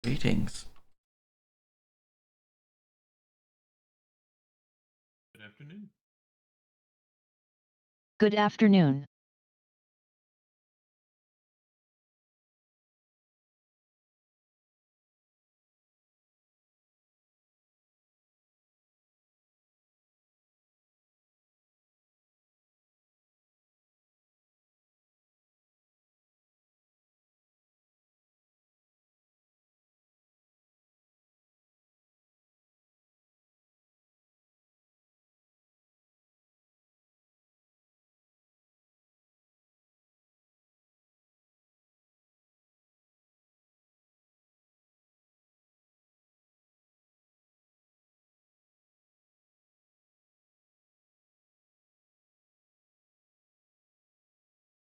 Greetings. Good afternoon. Good afternoon.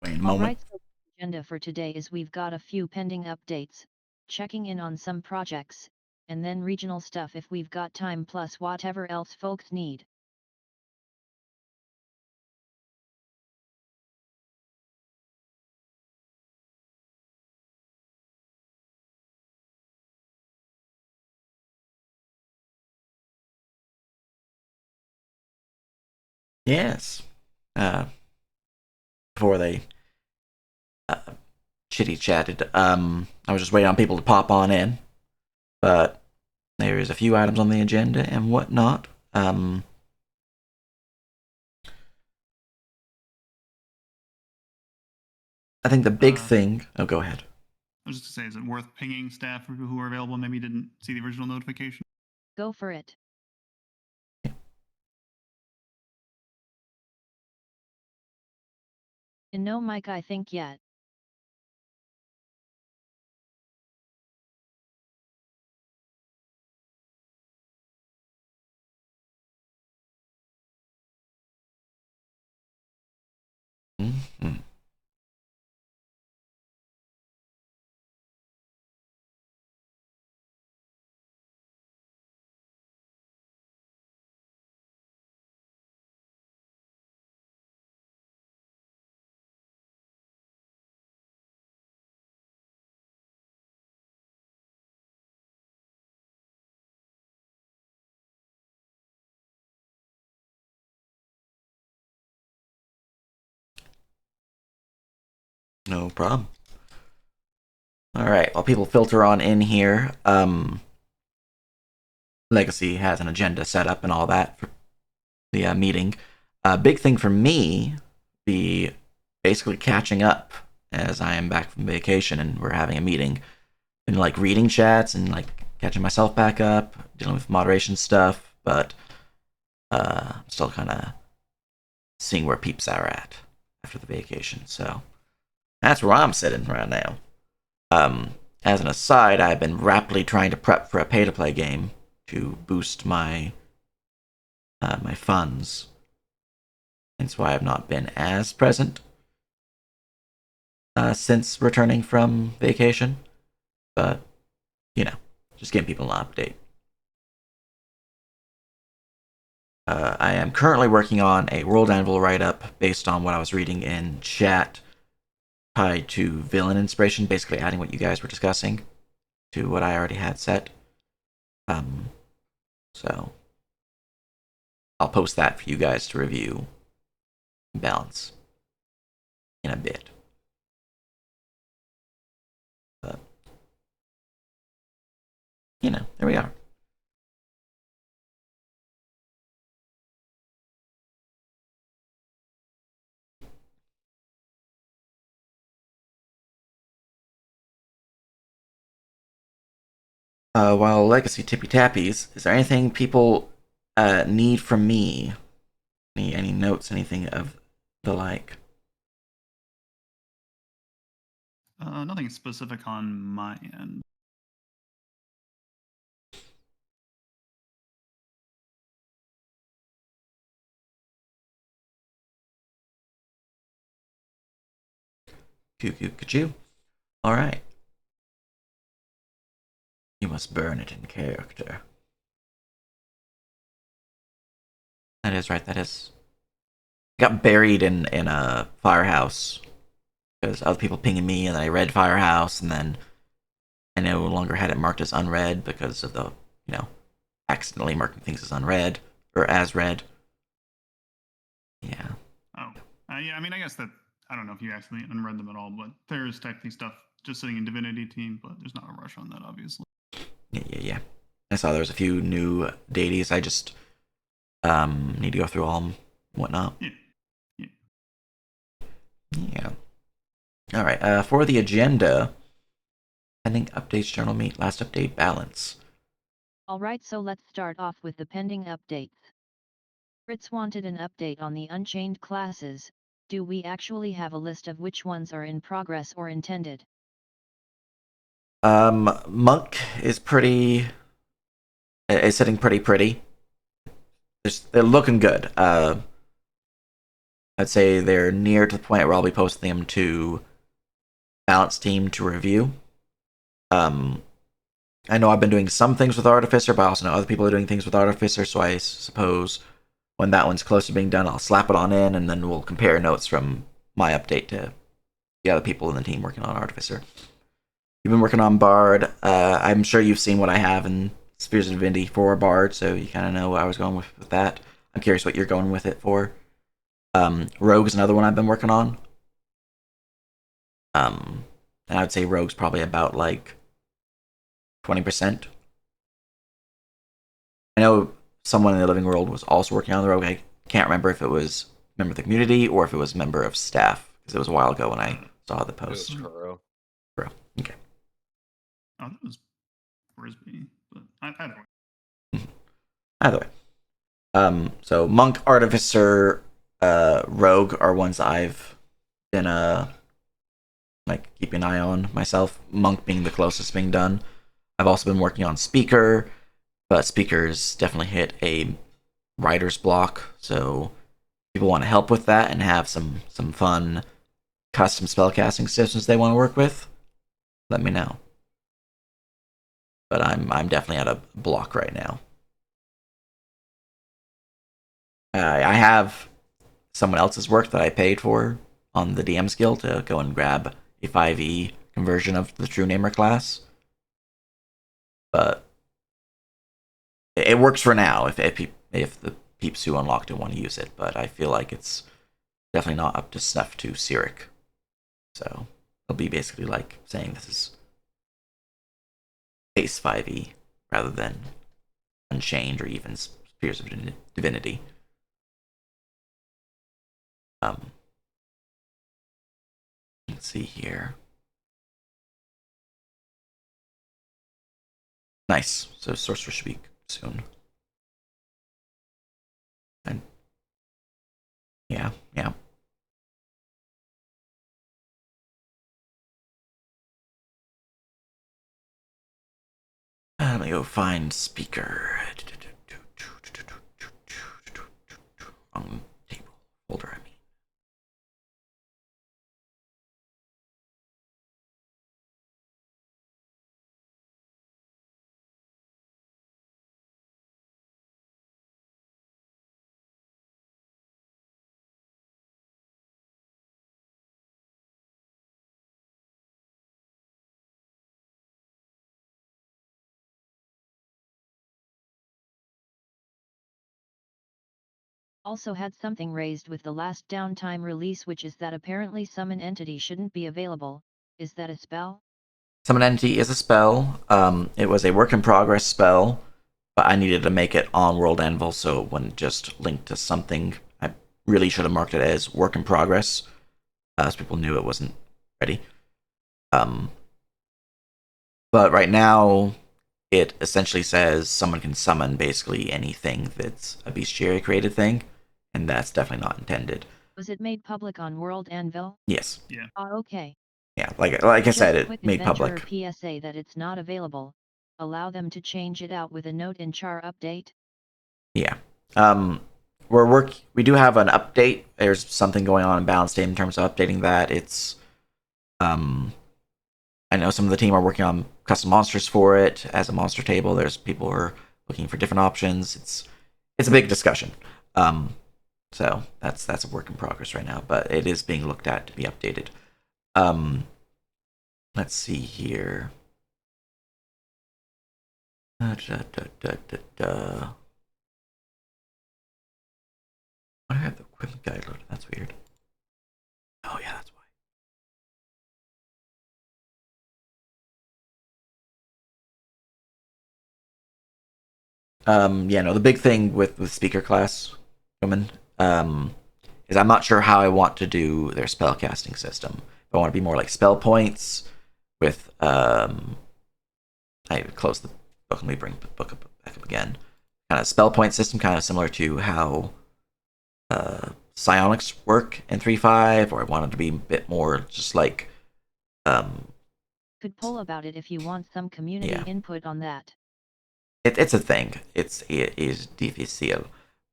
Wait a moment. Alright, so the agenda for today is we've got a few pending updates, checking in on some projects, and then regional stuff if we've got time plus whatever else folks need. Yes. Before they uh, chitty chatted, I was just waiting on people to pop on in, but there's a few items on the agenda and whatnot. I think the big thing. Oh, go ahead. I was just gonna say, is it worth pinging staff who are available? Maybe didn't see the original notification. Go for it. And no mic I think yet. Mm-hmm. No problem. All right. While people filter on in here, Legacy has an agenda set up and all that for the meeting. Big thing for me be basically catching up as I am back from vacation and we're having a meeting and like reading chats and like catching myself back up, dealing with moderation stuff, but I'm still kind of seeing where peeps are at after the vacation. So that's where I'm sitting right now. As an aside, I've been rapidly trying to prep for a pay-to-play game to boost my my funds. That's why I've not been as present since returning from vacation. But you know, just giving people an update. I am currently working on a World Anvil write-up based on what I was reading in chat, tied to villain inspiration, basically adding what you guys were discussing to what I already had set. So I'll post that for you guys to review and balance in a bit. But you know, there we are. While Legacy Tippy Tappies, is there anything people need from me? Any notes, anything of the like? Nothing specific on my end. Cuckoo. All right. You must burn it in character. That is right. That is. Got buried in a firehouse because other people pinging me, and then I read firehouse, and then I no longer had it marked as unread because of the, accidentally marking things as unread or as read. Yeah. Oh, yeah. I mean, I guess that I don't know if you actually unread them at all, but there's technically stuff just sitting in Divinity team, but there's not a rush on that, obviously. Yeah. I saw there was a few new deities. I just need to go through all and whatnot. Yeah. Yeah. All right. For the agenda, pending updates, journal meet, last update, balance. Alright, so let's start off with the pending updates. Fritz wanted an update on the Unchained classes. Do we actually have a list of which ones are in progress or intended? Monk is sitting pretty. They're looking good. I'd say they're near to the point where I'll be posting them to balance team to review. I know I've been doing some things with Artificer, but I also know other people are doing things with Artificer, so I suppose when that one's close to being done, I'll slap it on in, and then we'll compare notes from my update to the other people in the team working on Artificer. You've been working on Bard. I'm sure you've seen what I have in Spheres of Divinity for Bard, so you kind of know what I was going with that. I'm curious what you're going with it for. Rogue's another one I've been working on. And I would say Rogue's probably about like 20%. I know someone in the living world was also working on the Rogue. I can't remember if it was a member of the community or if it was a member of staff, because it was a while ago when I saw the post. It was Kuro. Bro, okay. Oh, that was Frisbee, but either way. Either way. So Monk, Artificer, Rogue are ones I've been like keeping an eye on myself. Monk being the closest being done. I've also been working on Speaker, but Speaker's definitely hit a writer's block. So if people want to help with that and have some fun custom spellcasting systems they want to work with, let me know. But I'm definitely at a block right now. I have someone else's work that I paid for on the DM skill to go and grab a 5e conversion of the True Namer class. But it works for now if the peeps who unlocked it want to use it. But I feel like it's definitely not up to snuff to Syrik. So it'll be basically like saying this is base 5e rather than Unchained or even Spheres of Divinity. Let's see here. Nice. So Sorcerer should be soon. And yeah. Let me go find Speaker. Table folder, I mean. Also had something raised with the last downtime release, which is that apparently summon entity shouldn't be available. Is that a spell? Summon Entity is a spell. It was a work in progress spell, but I needed to make it on World Anvil so it wouldn't just link to something. I really should have marked it as work in progress, so people knew it wasn't ready. But right now, it essentially says someone can summon basically anything that's a bestiary created thing, and that's definitely not intended. Was it made public on World Anvil? Yes. Yeah. Okay. Yeah, like I said, Just it made public. PSA that it's not available. Allow them to change it out with a note in char update. Yeah. We do have an update. There's something going on in Balance Day in terms of updating that. It's I know some of the team are working on custom monsters for it as a monster table. There's people who are looking for different options. It's a big discussion. So that's a work in progress right now, but it is being looked at to be updated. Let's see here. Why do I have the equipment guide loaded? That's weird. Oh yeah, that's why. Yeah, no, the big thing with speaker class women, is I'm not sure how I want to do their spell casting system. If I want to be more like spell points with I close the book and we bring the book back up again. Kind of spell point system, kind of similar to how psionics work in 3.5, or I wanted to be a bit more just like Could poll about it if you want some community input on that. It's a thing. It is difícil,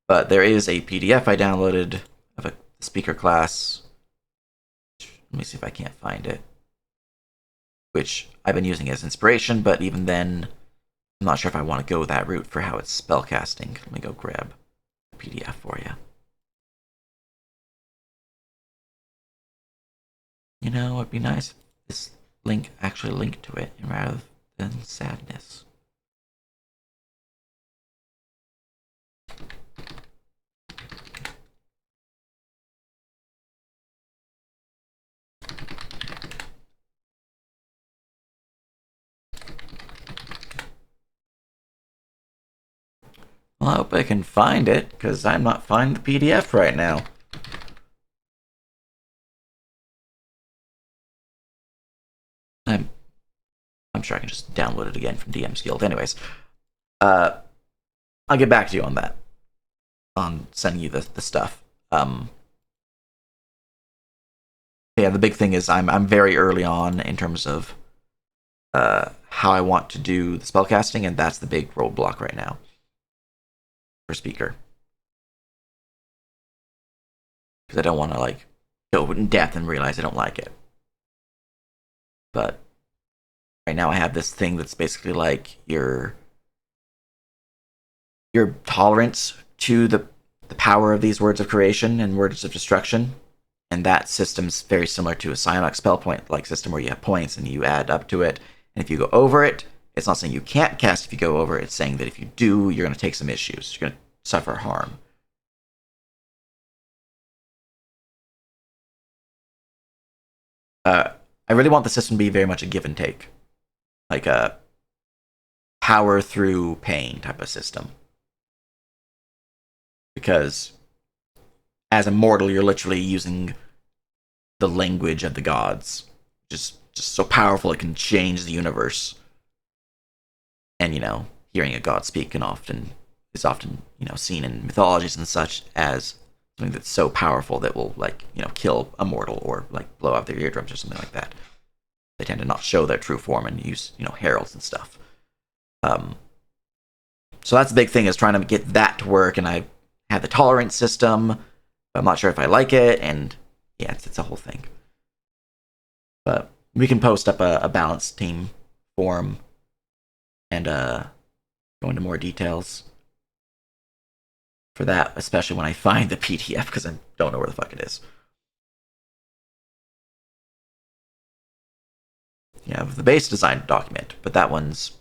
but there is a PDF I downloaded of a speaker class. Let me see if I can't find it, which I've been using as inspiration, but even then, I'm not sure if I want to go that route for how it's spellcasting. Let me go grab the PDF for you. You know, it'd be nice if this link actually linked to it rather than sadness. Well, I hope I can find it, because I'm not finding the PDF right now. I'm sure I can just download it again from DM's Guild. Anyways, I'll get back to you on that. On sending you the stuff. Yeah, the big thing is I'm very early on in terms of how I want to do the spellcasting, and that's the big roadblock right now for speaker. Because I don't want to like go in depth and realize I don't like it. But right now I have this thing that's basically like your tolerance to the power of these words of creation and words of destruction. And that system's very similar to a psionic spell point like system where you have points and you add up to it. And if you go over it, it's not saying you can't cast if you go over it. It's saying that if you do, you're going to take some issues. You're going to suffer harm. I really want the system to be very much a give and take. Like a power through pain type of system. Because as a mortal, you're literally using the language of the gods. Just so powerful it can change the universe. And, hearing a god speak is often, seen in mythologies and such as something that's so powerful that will, like, kill a mortal or, like, blow out their eardrums or something like that. They tend to not show their true form and use, heralds and stuff. So that's the big thing, is trying to get that to work, and I have the tolerance system. I'm not sure if I like it, and yeah, it's a whole thing. But we can post up a balanced team forum and go into more details for that, especially when I find the PDF, because I don't know where the fuck it is. You have the base design document, but that one's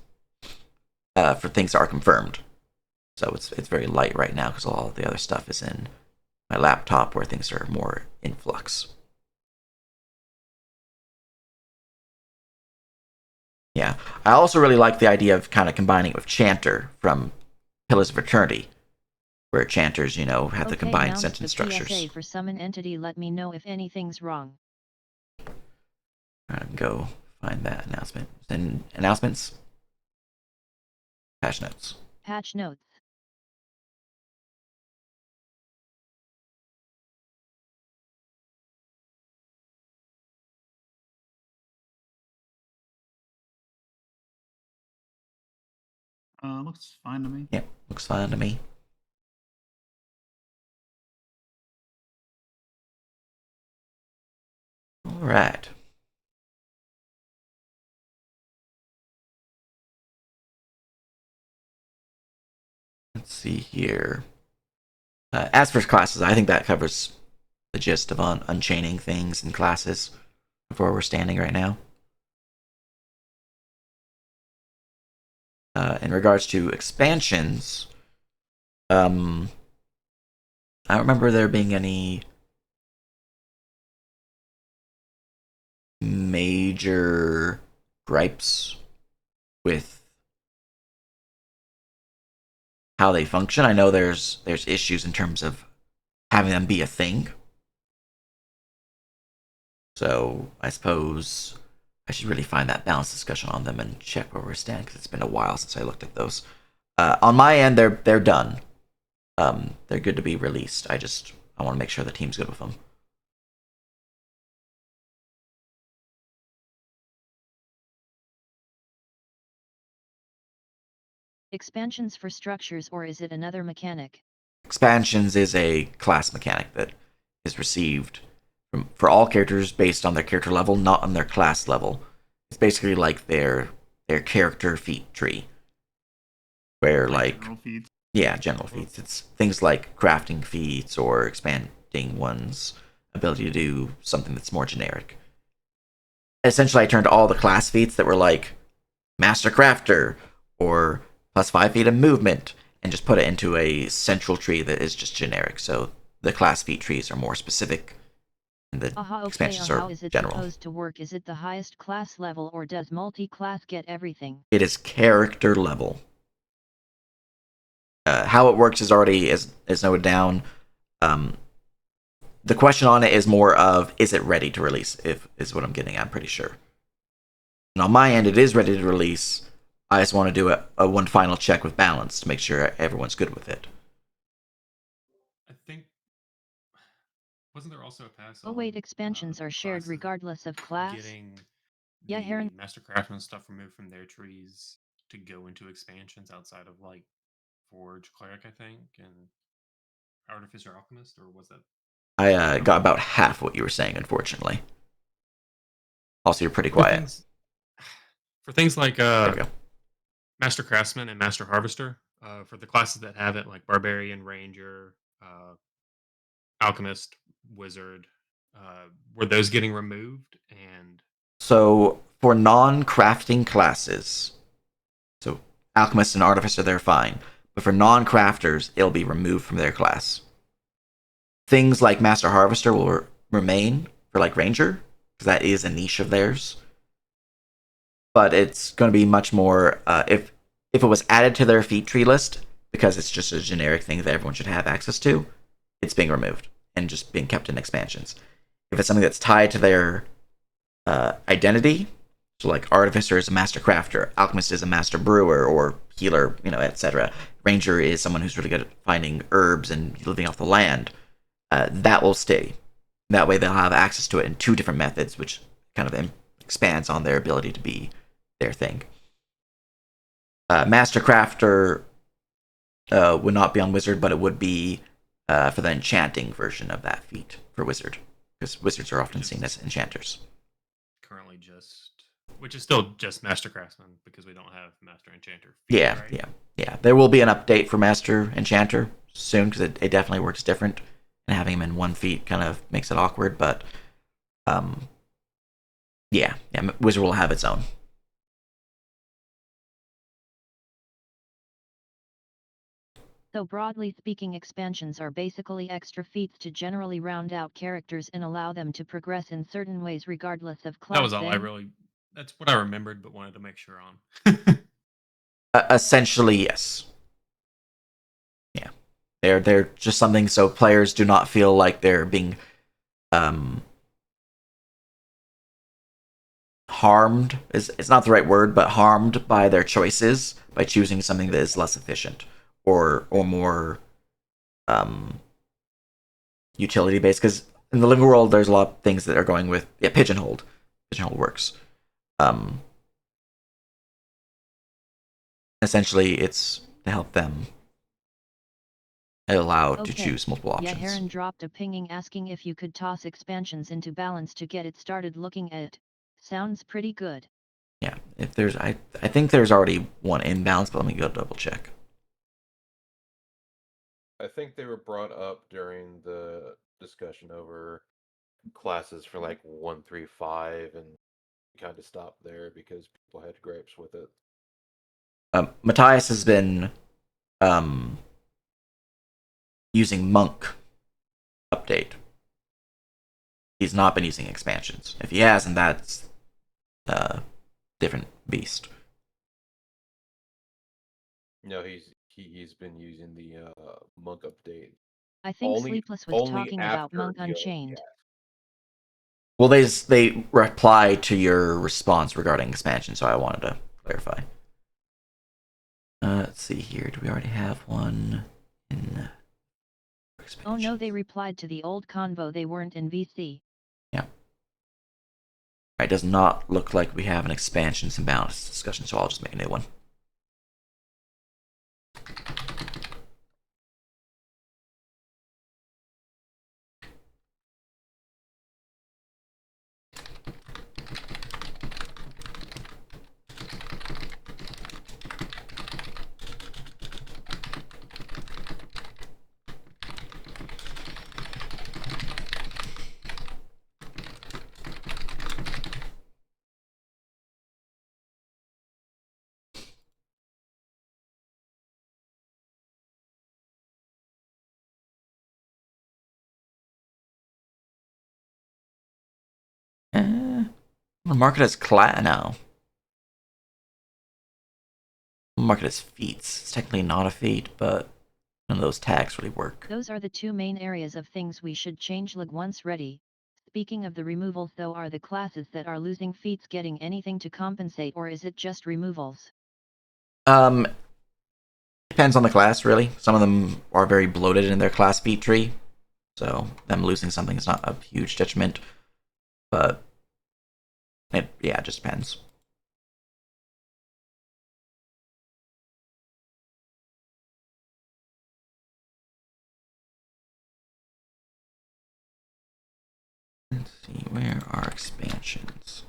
for things that are confirmed. So it's very light right now because all the other stuff is in my laptop where things are more in flux. Yeah. I also really like the idea of kind of combining it with Chanter from Pillars of Eternity, where Chanters, have the combined sentence structures. PSA for summon entity, let me know if anything's wrong. Alright, go find that announcement. Then announcements. Patch notes. Patch notes. Looks fine to me. Yep, looks fine to me. All right. Let's see here. As for classes, I think that covers the gist of unchaining things and classes of where we're standing right now. In regards to expansions, I don't remember there being any major gripes with how they function. I know there's issues in terms of having them be a thing. So I suppose I should really find that balanced discussion on them and check where we stand because it's been a while since I looked at those. On my end, they're done. They're good to be released. I want to make sure the team's good with them. Expansions for structures, or is it another mechanic? Expansions is a class mechanic that is received for all characters based on their character level, not on their class level. It's basically like their character feat tree, where like general feeds. yeah, general feats. It's things like crafting feats or expanding one's ability to do something that's more generic. Essentially, I turned all the class feats that were like Master Crafter or +5 feet of movement and just put it into a central tree that is just generic. So the class feat trees are more specific and the Aha, okay, expansions how are is it general. supposed to work? Is it the highest class level, or does multi-class get everything? It is character level. How it works is already is noted down. Um, the question on it is more of is it ready to release? If is what I'm getting at, I'm pretty sure. And on my end, it is ready to release. I just want to do a one final check with balance to make sure everyone's good with it. I think wasn't there also a pass Oh on wait, expansions are shared classes regardless of class? getting Yeah, the Heron. Master Craftsman stuff removed from their trees to go into expansions outside of like Forge Cleric, I think, and Artificer Alchemist, or was that? I got about half what you were saying, unfortunately. Also, you're pretty For quiet. things, for things like There we go. Master Craftsman and Master Harvester, for the classes that have it, like Barbarian, Ranger, Alchemist, Wizard, were those getting removed? And So for non-crafting classes, so alchemists and artificer, they're fine. But for non-crafters, it'll be removed from their class. Things like Master Harvester will remain for like Ranger, because that is a niche of theirs. But it's going to be much more if it was added to their feat tree list because it's just a generic thing that everyone should have access to. It's being removed and just being kept in expansions. If it's something that's tied to their identity, so like Artificer is a master crafter, Alchemist is a master brewer or healer, etc. Ranger is someone who's really good at finding herbs and living off the land. That will stay. That way they'll have access to it in two different methods, which kind of expands on their ability to be their thing. Master Crafter would not be on Wizard, but it would be for the enchanting version of that feat for Wizard, because Wizards are often seen as enchanters. currently just, which is still just Master Craftsman because we don't have Master Enchanter. Yeah, right? yeah. There will be an update for Master Enchanter soon because it definitely works different, and having him in one feat kind of makes it awkward. But yeah, Wizard will have its own. So broadly speaking, expansions are basically extra feats to generally round out characters and allow them to progress in certain ways regardless of class. That was all I really. That's what I remembered, but wanted to make sure on. Essentially, yes. Yeah, they're just something so players do not feel like they're being harmed. Is it's not the right word, but harmed by their choices by choosing something that is less efficient or more utility based. Because in the living world, there's a lot of things that are going with pigeonholed. Pigeonhole works. Essentially, it's to help them allow to choose multiple options. Yeah, Heron dropped a pinging asking if you could toss expansions into balance to get it started looking at it. Sounds pretty good. Yeah, if there's, I think there's already one in balance, but let me go double check. I think they were brought up during the discussion over classes for like 135, and kind of stopped there because people had gripes with it. Matthias has been using Monk update. He's not been using expansions. If he hasn't, that's a different beast. No, he's been using the monk update. I think Only Sleepless was only talking about after Monk he already Unchained. has. Well, they reply to your response regarding expansion, so I wanted to clarify. Let's see here. Do we already have one in expansion? Oh no, they replied to the old convo, they weren't in VC. Yeah. It does not look like we have an expansions and balance discussion, so I'll just make a new one. We'll mark it as class now. We'll mark it as feats. It's technically not a feat, but none of those tags really work. Those are the two main areas of things we should change lag once ready. Speaking of the removals though, are the classes that are losing feats getting anything to compensate, or is it just removals? Depends on the class, really. Some of them are very bloated in their class feat tree, so them losing something is not a huge detriment. But it just depends. Let's see, where are expansions?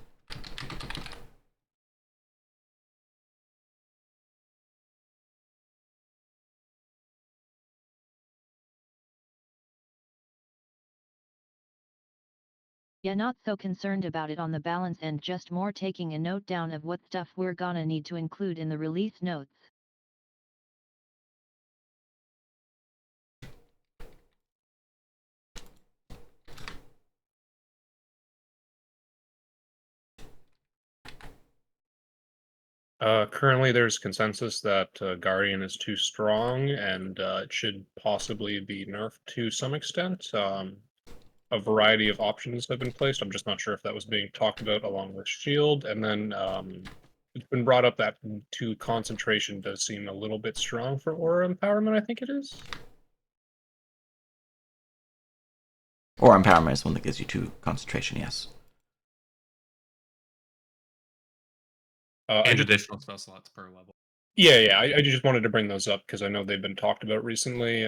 Yeah, not so concerned about it on the balance end, just more taking a note down of what stuff we're gonna need to include in the release notes. Currently, there's consensus that Guardian is too strong and it should possibly be nerfed to some extent. A variety of options have been placed. I'm just not sure if that was being talked about along with Shield. And then it's been brought up that 2 concentration does seem a little bit strong for aura empowerment, I think it is. Or empowerment is one that gives you 2 concentration, yes. And additional spell slots per level. Yeah, I just wanted to bring those up because I know they've been talked about recently.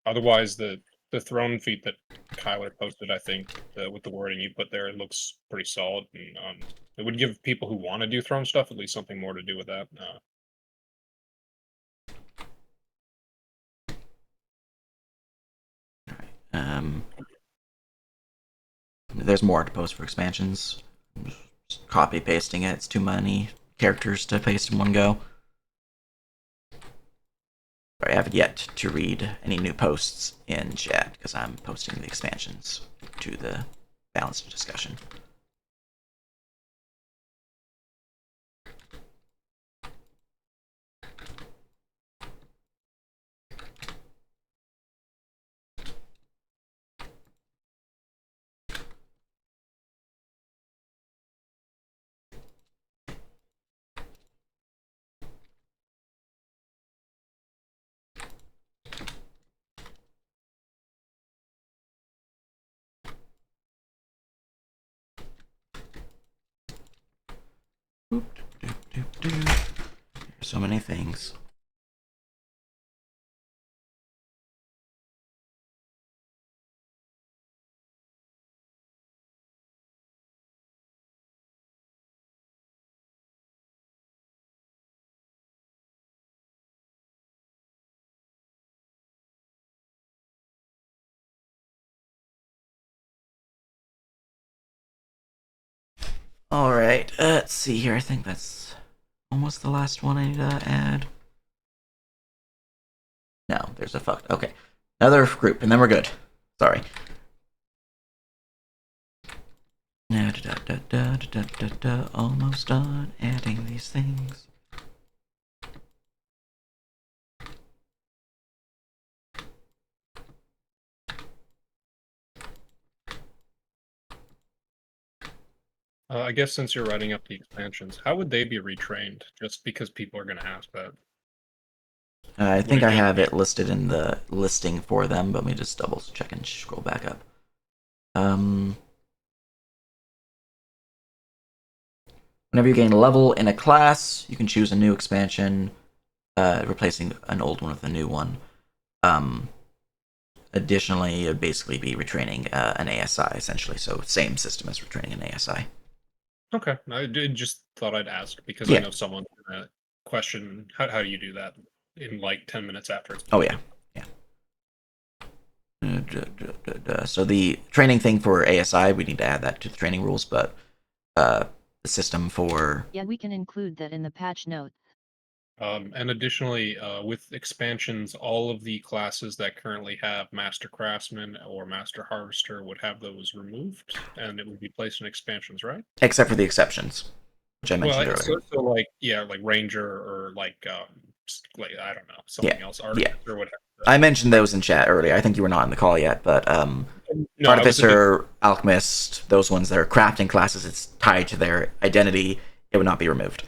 Otherwise, the throne feat that Kyler posted, I think, with the wording you put there, it looks pretty solid, and it would give people who want to do throne stuff at least something more to do with that. There's more to post for expansions. Just copy pasting it. It's too many characters to paste in one go. I haven't yet to read any new posts in chat because I'm posting the expansions to the balanced discussion. So many things. All right, let's see here. I think that's almost the last one I need to add. No, there's a fucked. Okay. Another group, and then we're good. Sorry. Almost done adding these things. I guess since you're writing up the expansions, how would they be retrained? Just because people are going to ask that. I Would think it I just have be- it listed in the listing for them, but let me just double check and scroll back up. Whenever you gain a level in a class, you can choose a new expansion, replacing an old one with a new one. Additionally, it would basically be retraining an ASI, essentially. So same system as retraining an ASI. Okay, just thought I'd ask because Yeah. I know someone's gonna question how do you do that in like 10 minutes after it's. Oh, yeah. So the training thing for ASI, we need to add that to the training rules, but the system for... Yeah, we can include that in the patch notes. And additionally, with expansions, all of the classes that currently have Master Craftsman or Master Harvester would have those removed, and it would be placed in expansions, right? Except for the exceptions, which I mentioned Well, earlier. so like like Ranger or like I don't know, something else, Artificer or whatever. I mentioned those in chat earlier. I think you were not in the call yet, but No, Artificer, Alchemist, those ones that are crafting classes, it's tied to their identity. It would not be removed.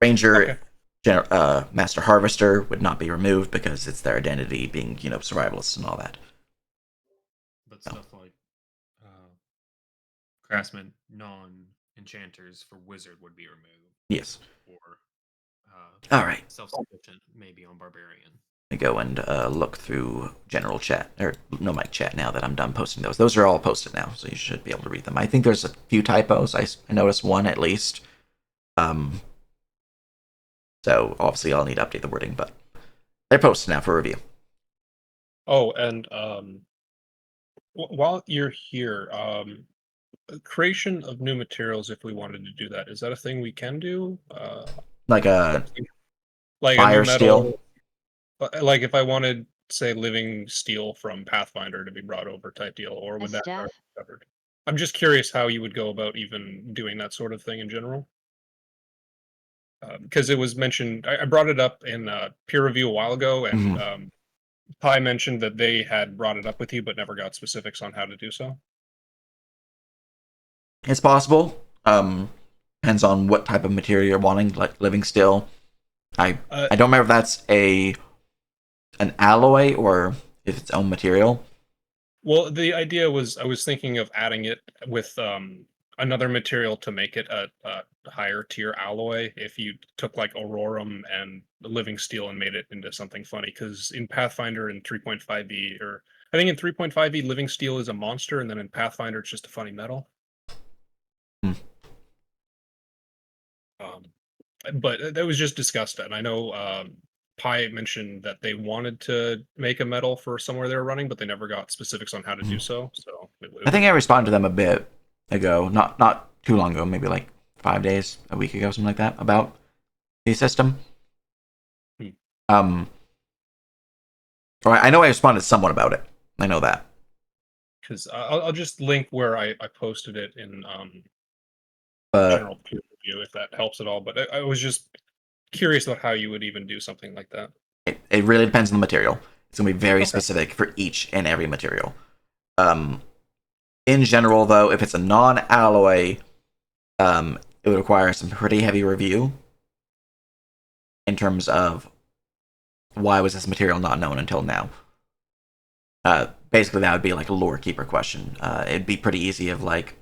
Ranger, Master Harvester would not be removed because it's their identity being, survivalists and all that. But stuff like Craftsman, non-enchanters for Wizard would be removed. Yes. Or all right. Self-sufficient, maybe on Barbarian. Let me go and look through general chat, or no mic chat now that I'm done posting those. Those are all posted now, so you should be able to read them. I think there's a few typos. I noticed one at least. So obviously I'll need to update the wording, but they're posted now for review. Oh, and while you're here, creation of new materials, if we wanted to do that, is that a thing we can do? Like a fire new metal, steel. Like if I wanted, say, living steel from Pathfinder to be brought over type deal, or would that staff? be covered? I'm just curious how you would go about even doing that sort of thing in general. Because it was mentioned, I brought it up in peer review a while ago, and Pi mentioned that they had brought it up with you, but never got specifics on how to do so. It's possible. Depends on what type of material you're wanting, like living steel. I don't remember if that's an alloy or if it's its own material. Well, the idea was I was thinking of adding it with another material to make it a higher tier alloy. If you took like aurorum and living steel and made it into something funny, because in Pathfinder in 3.5e, or I think in 3.5e, living steel is a monster, and then in Pathfinder it's just a funny metal. But that was just discussed, and I know Pi mentioned that they wanted to make a medal for somewhere they were running, but they never got specifics on how to do so. So I think I responded to them a bit ago, not too long ago, maybe like 5 days, a week ago, something like that, about the system. Or I know I responded somewhat about it. I know that. Because I'll just link where I posted it in general peer review if that helps at all. But I was just curious about how you would even do something like that. It really depends on the material. It's going to be very specific for each and every material. In general, though, if it's a non-alloy, it would require some pretty heavy review in terms of why was this material not known until now. Basically, that would be like a lore keeper question. It'd be pretty easy of like,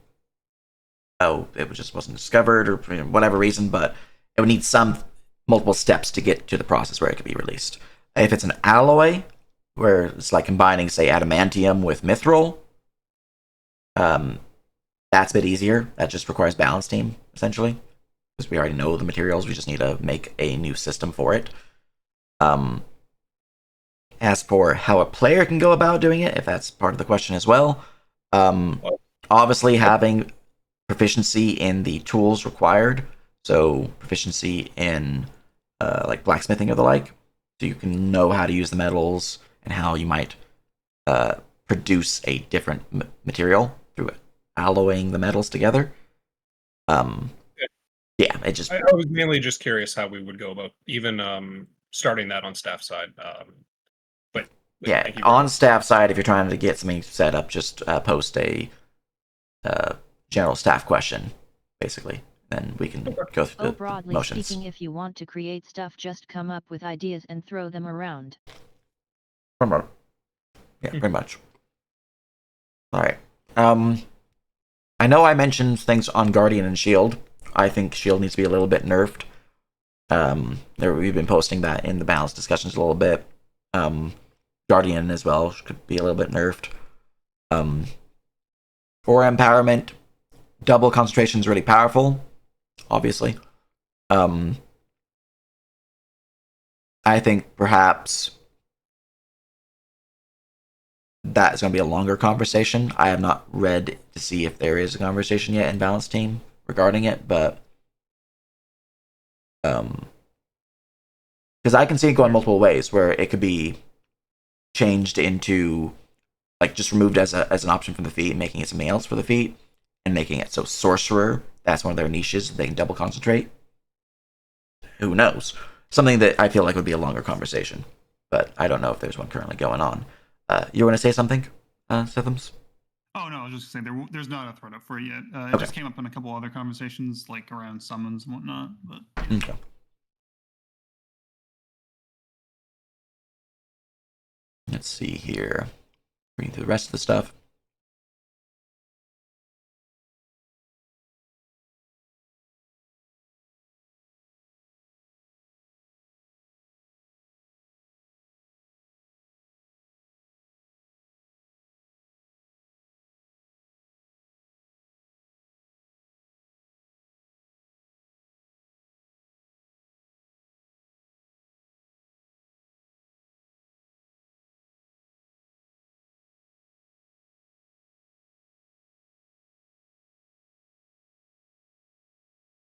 oh, it just wasn't discovered or for whatever reason, but it would need some multiple steps to get to the process where it could be released. If it's an alloy, where it's like combining, say, adamantium with mithril, that's a bit easier. That just requires balance team, essentially, because we already know the materials. We just need to make a new system for it. As for how a player can go about doing it, if that's part of the question as well, obviously having proficiency in the tools required. So proficiency in like blacksmithing or the like, so you can know how to use the metals and how you might produce a different material through alloying the metals together. Yeah, it just I was mainly just curious how we would go about even starting that on staff side. But yeah, thank you very on much. staff side, if you're trying to get something set up, just post a general staff question, basically. Then we can go through the Broadly motions. speaking, if you want to create stuff, just come up with ideas and throw them around. Yeah, pretty much. All right. I know I mentioned things on Guardian and Shield. I think Shield needs to be a little bit nerfed. We've been posting that in the balance discussions a little bit. Guardian as well could be a little bit nerfed. For empowerment, double concentration is really powerful, obviously. I think perhaps that is going to be a longer conversation. I have not read to see if there is a conversation yet in Balance Team regarding it, but because I can see it going multiple ways, where it could be changed into like just removed as an option from the feat, making it something else for the feat, and making it so sorcerer, that's one of their niches, they can double concentrate. Who knows? Something that I feel like would be a longer conversation, but I don't know if there's one currently going on. You want to say something, Sithams? Oh no, I was just saying there's not a thread up for it yet. It Okay. just came up in a couple other conversations, like around summons and whatnot. But Okay. Let's see here. Reading through the rest of the stuff.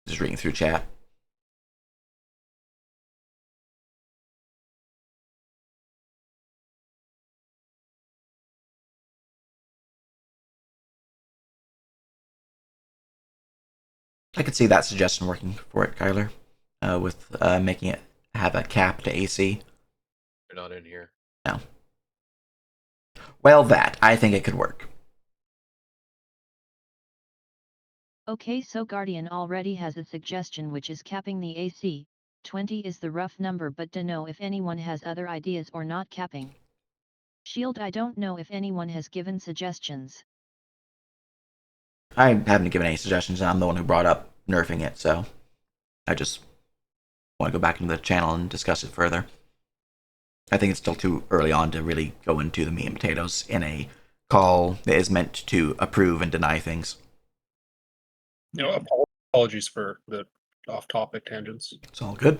Just reading through chat. I could see that suggestion working for it, Kyler, with making it have a cap to AC. They're not in here. No. Well, that. I think it could work. Okay, so Guardian already has a suggestion, which is capping the AC. 20 is the rough number, but to know if anyone has other ideas or not capping. Shield, I don't know if anyone has given suggestions. I haven't given any suggestions, and I'm the one who brought up nerfing it, so I just want to go back into the channel and discuss it further. I think it's still too early on to really go into the meat and potatoes in a call that is meant to approve and deny things. Apologies for the off-topic tangents. It's all good.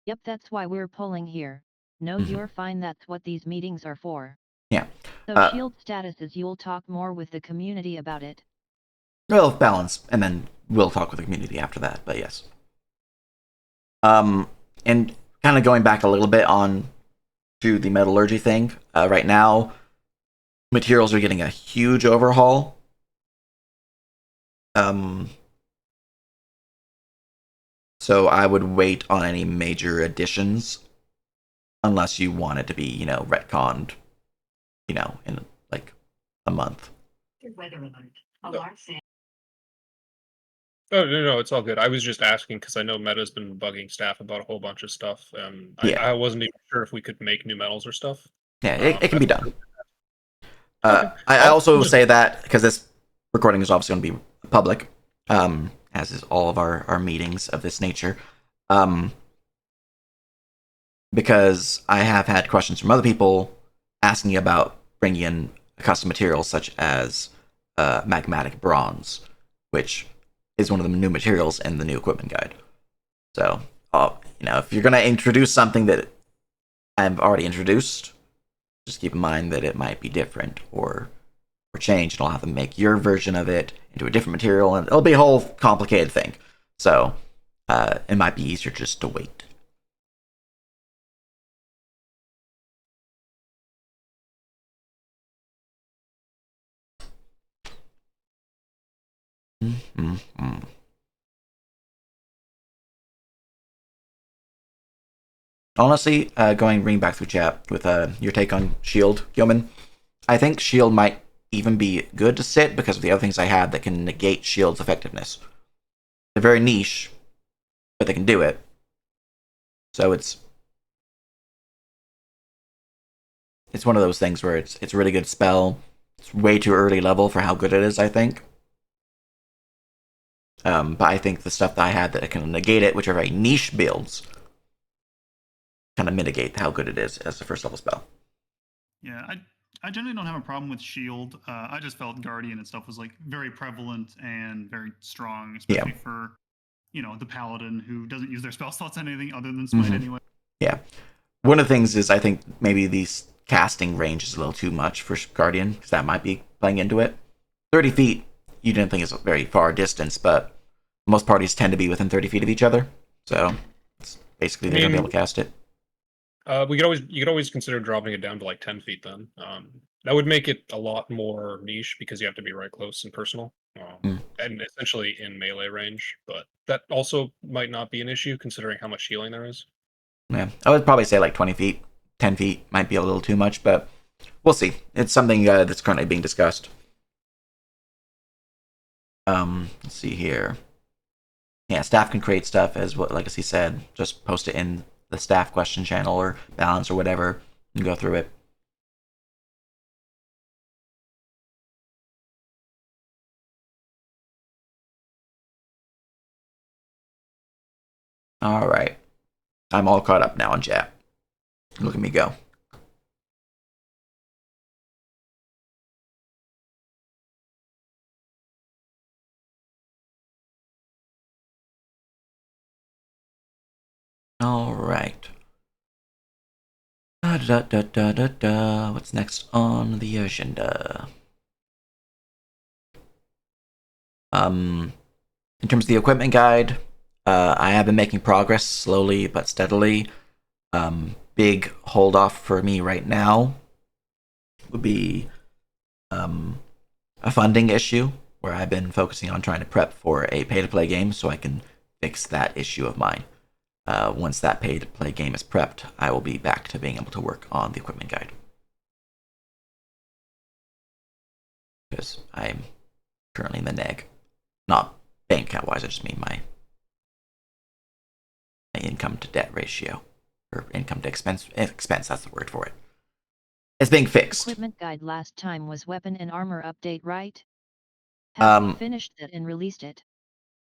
Yep, that's why we're polling here. No, you're fine, that's what these meetings are for. Yeah. So Shield status is you'll talk more with the community about it. Well, balance, and then we'll talk with the community after that, but yes. And kind of going back a little bit on to the metallurgy thing, right now, materials are getting a huge overhaul. So I would wait on any major additions unless you want it to be, retconned, in like a month. Oh, no, it's all good. I was just asking because I know Meta's been bugging staff about a whole bunch of stuff, and Yeah. I wasn't even sure if we could make new metals or stuff. Yeah, it can be done. Okay. I also say that because this recording is obviously going to be public, as is all of our meetings of this nature. Because I have had questions from other people asking about bringing in custom materials such as magmatic bronze, which is one of the new materials in the new equipment guide. So, if you're going to introduce something that I've already introduced. Just keep in mind that it might be different or changed, and I'll have to make your version of it into a different material, and it'll be a whole complicated thing. So it might be easier just to wait. Mm-hmm. Honestly, bring back through chat with your take on Shield, Gilman. I think Shield might even be good to sit because of the other things I had that can negate Shield's effectiveness. They're very niche, but they can do it. So it's one of those things where it's a really good spell. It's way too early level for how good it is, I think. But I think the stuff that I had that can negate it, which are very niche builds, kind of mitigate how good it is as a first level spell. Yeah, I generally don't have a problem with Shield. I just felt Guardian and stuff was like very prevalent and very strong, especially for the Paladin who doesn't use their spell slots on anything other than Smite anyway. Yeah. One of the things is I think maybe these casting range is a little too much for Guardian, because that might be playing into it. 30 feet, you didn't think is a very far distance, but most parties tend to be within 30 feet of each other, so it's basically they're going to be able to cast it. You could always consider dropping it down to like 10 feet then. That would make it a lot more niche because you have to be right close and personal, and essentially in melee range. But that also might not be an issue considering how much healing there is. Yeah, I would probably say like 20 feet. 10 feet might be a little too much, but we'll see. It's something that's currently being discussed. Let's see here. Yeah, staff can create stuff, as what Legacy said. Just post it in the staff question channel or balance or whatever and go through it. All right. I'm all caught up now on chat. Look at me go. All right. What's next on the agenda? In terms of the equipment guide, I have been making progress slowly but steadily. Big hold off for me right now would be a funding issue where I've been focusing on trying to prep for a pay-to-play game so I can fix that issue of mine. Once that pay-to-play game is prepped, I will be back to being able to work on the equipment guide. Because I'm currently in the neg. Not bank account-wise, I just mean my income-to-debt ratio. Or income-to-expense. Expense, that's the word for it. It's being fixed. Equipment guide last time was weapon and armor update, right? Have we finished that and released it?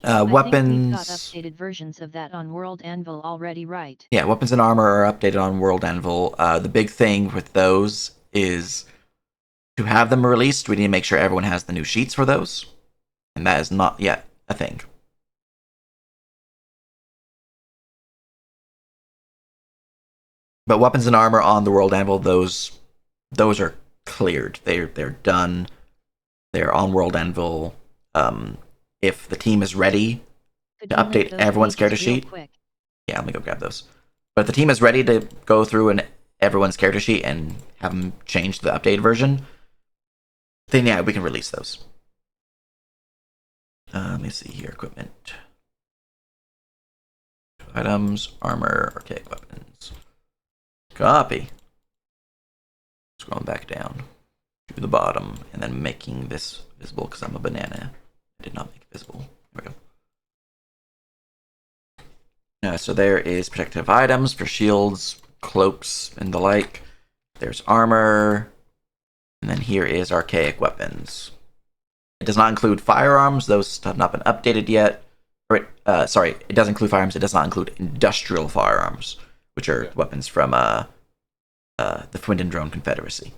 Weapons. I think we've got updated versions of that on World Anvil already, right? Yeah, weapons and armor are updated on World Anvil. The big thing with those is to have them released, we need to make sure everyone has the new sheets for those. And that is not yet a thing. But weapons and armor on the World Anvil, those are cleared. They're done. They're on World Anvil. If the team is ready to update everyone's character sheet, yeah, let me go grab those. But if the team is ready to go through everyone's character sheet and have them change to the updated version, then yeah, we can release those. Let me see here. Equipment. Items, armor, archaic weapons. Copy. Scrolling back down to the bottom and then making this visible because I'm a banana. I did not make it visible. There we go. So there is protective items for shields, cloaks, and the like. There's armor. And then here is archaic weapons. It does not include firearms. Those have not been updated yet. Sorry, it does include firearms. It does not include industrial firearms, which are weapons from the Fwindon Drone Confederacy.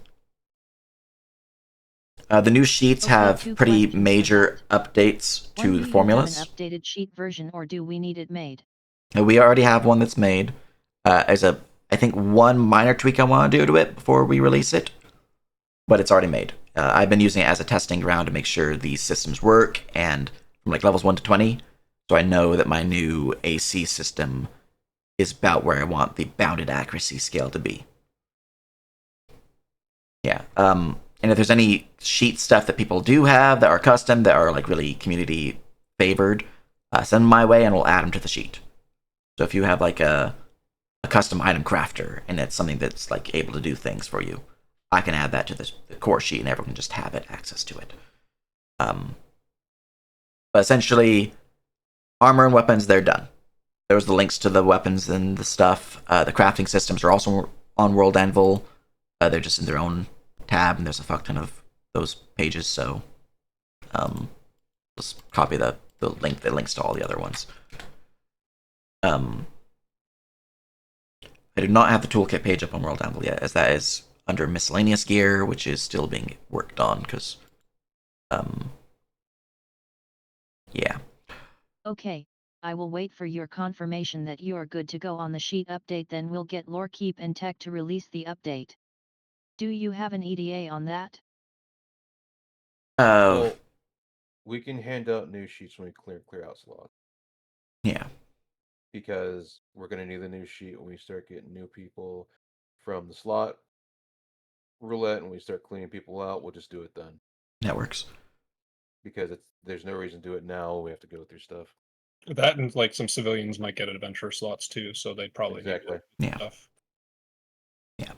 The new sheets have pretty major updates to the formulas. Have an updated sheet version, or do we need it made? We already have one that's made. As a I think one minor tweak I want to do to it before we release it, but it's already made. I've been using it as a testing ground to make sure these systems work, and from like levels 1 to 20, so I know that my new AC system is about where I want the bounded accuracy scale to be. Yeah. And if there's any sheet stuff that people do have that are custom, that are like really community favored, send them my way and we'll add them to the sheet. So if you have like a custom item crafter and it's something that's like able to do things for you, I can add that to the core sheet and everyone can just have it, access to it. But essentially, armor and weapons, they're done. There's the links to the weapons and the stuff. The crafting systems are also on World Anvil. They're just in their own tab, and there's a fuck ton of those pages, so just copy the link that links to all the other ones. I do not have the toolkit page up on World Anvil yet, as that is under miscellaneous gear, which is still being worked on, because, yeah. Okay, I will wait for your confirmation that you are good to go on the sheet update, then we'll get Lorekeep and Tech to release the update. Do you have an EDA on that? Well, we can hand out new sheets when we clear out slots. Yeah. Because we're going to need the new sheet when we start getting new people from the slot roulette and we start cleaning people out. We'll just do it then. That works. Because there's no reason to do it now. We have to go through stuff. That and like some civilians might get adventure slots too, so they'd probably exactly. Yeah. Stuff. Yeah.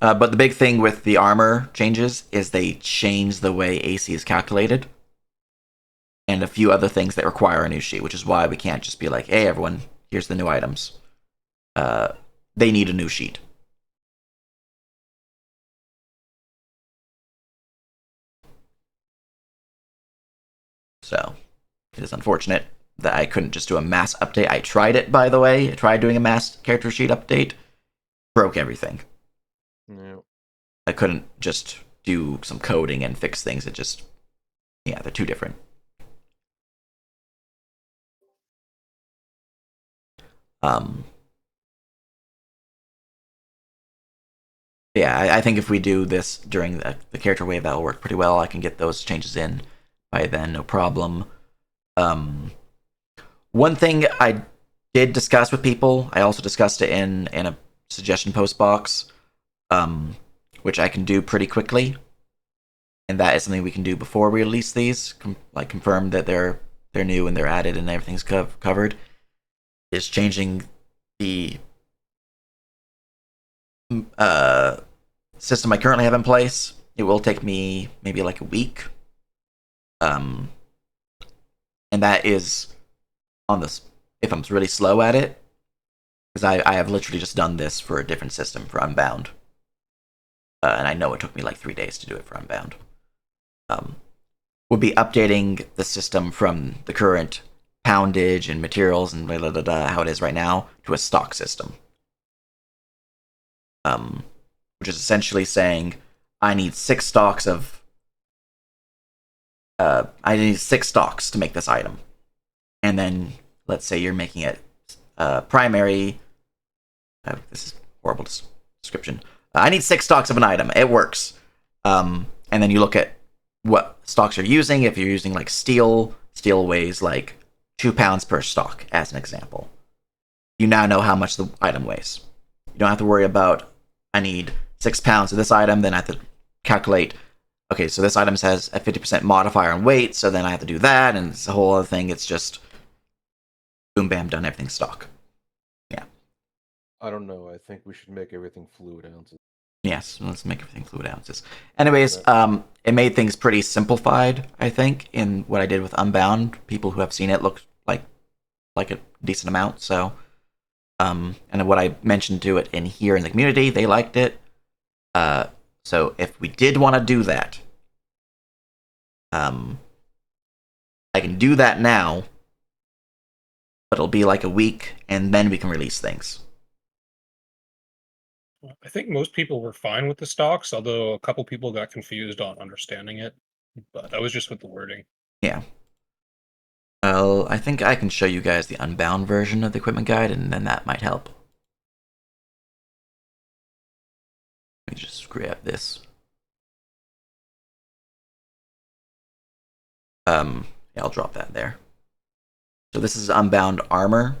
But the big thing with the armor changes is they change the way AC is calculated, and a few other things that require a new sheet, which is why we can't just be like, hey, everyone, here's the new items. They need a new sheet. So, it is unfortunate that I couldn't just do a mass update. I tried it, by the way. I tried doing a mass character sheet update. Broke everything. Yeah. I couldn't just do some coding and fix things. It just, yeah, they're too different. Yeah, I think if we do this during the character wave, that'll work pretty well. I can get those changes in by then, no problem. One thing I did discuss with people, I also discussed it in a suggestion post box, which I can do pretty quickly, and that is something we can do before we release these, confirm that they're new and they're added and everything's covered, is changing the system I currently have in place. It will take me maybe like a week, and that is on this if I'm really slow at it, because I have literally just done this for a different system for Unbound, and I know it took me like 3 days to do it for Unbound. Would be updating the system from the current poundage and materials and blah, blah, blah, blah, how it is right now to a stock system, which is essentially saying I need 6 stocks of I need 6 stocks to make this item, and then let's say you're making it primary. This is horrible description. I need 6 stocks of an item. It works. And then you look at what stocks you're using. If you're using like steel weighs like 2 pounds per stock, as an example. You now know how much the item weighs. You don't have to worry about, I need 6 pounds of this item, then I have to calculate, okay, so this item has a 50% modifier on weight, so then I have to do that, and it's a whole other thing. It's just boom, bam, done, everything's stock. Yeah. I don't know. I think we should make everything fluid ounces. Yes, let's make everything fluid ounces. Anyways, it made things pretty simplified, I think, in what I did with Unbound. People who have seen it look like a decent amount, so and what I mentioned to it in here in the community, they liked it. So if we did want to do that, I can do that now, but it'll be like a week, and then we can release things. I think most people were fine with the stocks, although a couple people got confused on understanding it. But that was just with the wording. Yeah. Well, I think I can show you guys the Unbound version of the equipment guide, and then that might help. just grab this. Yeah, I'll drop that there. So this is Unbound Armor.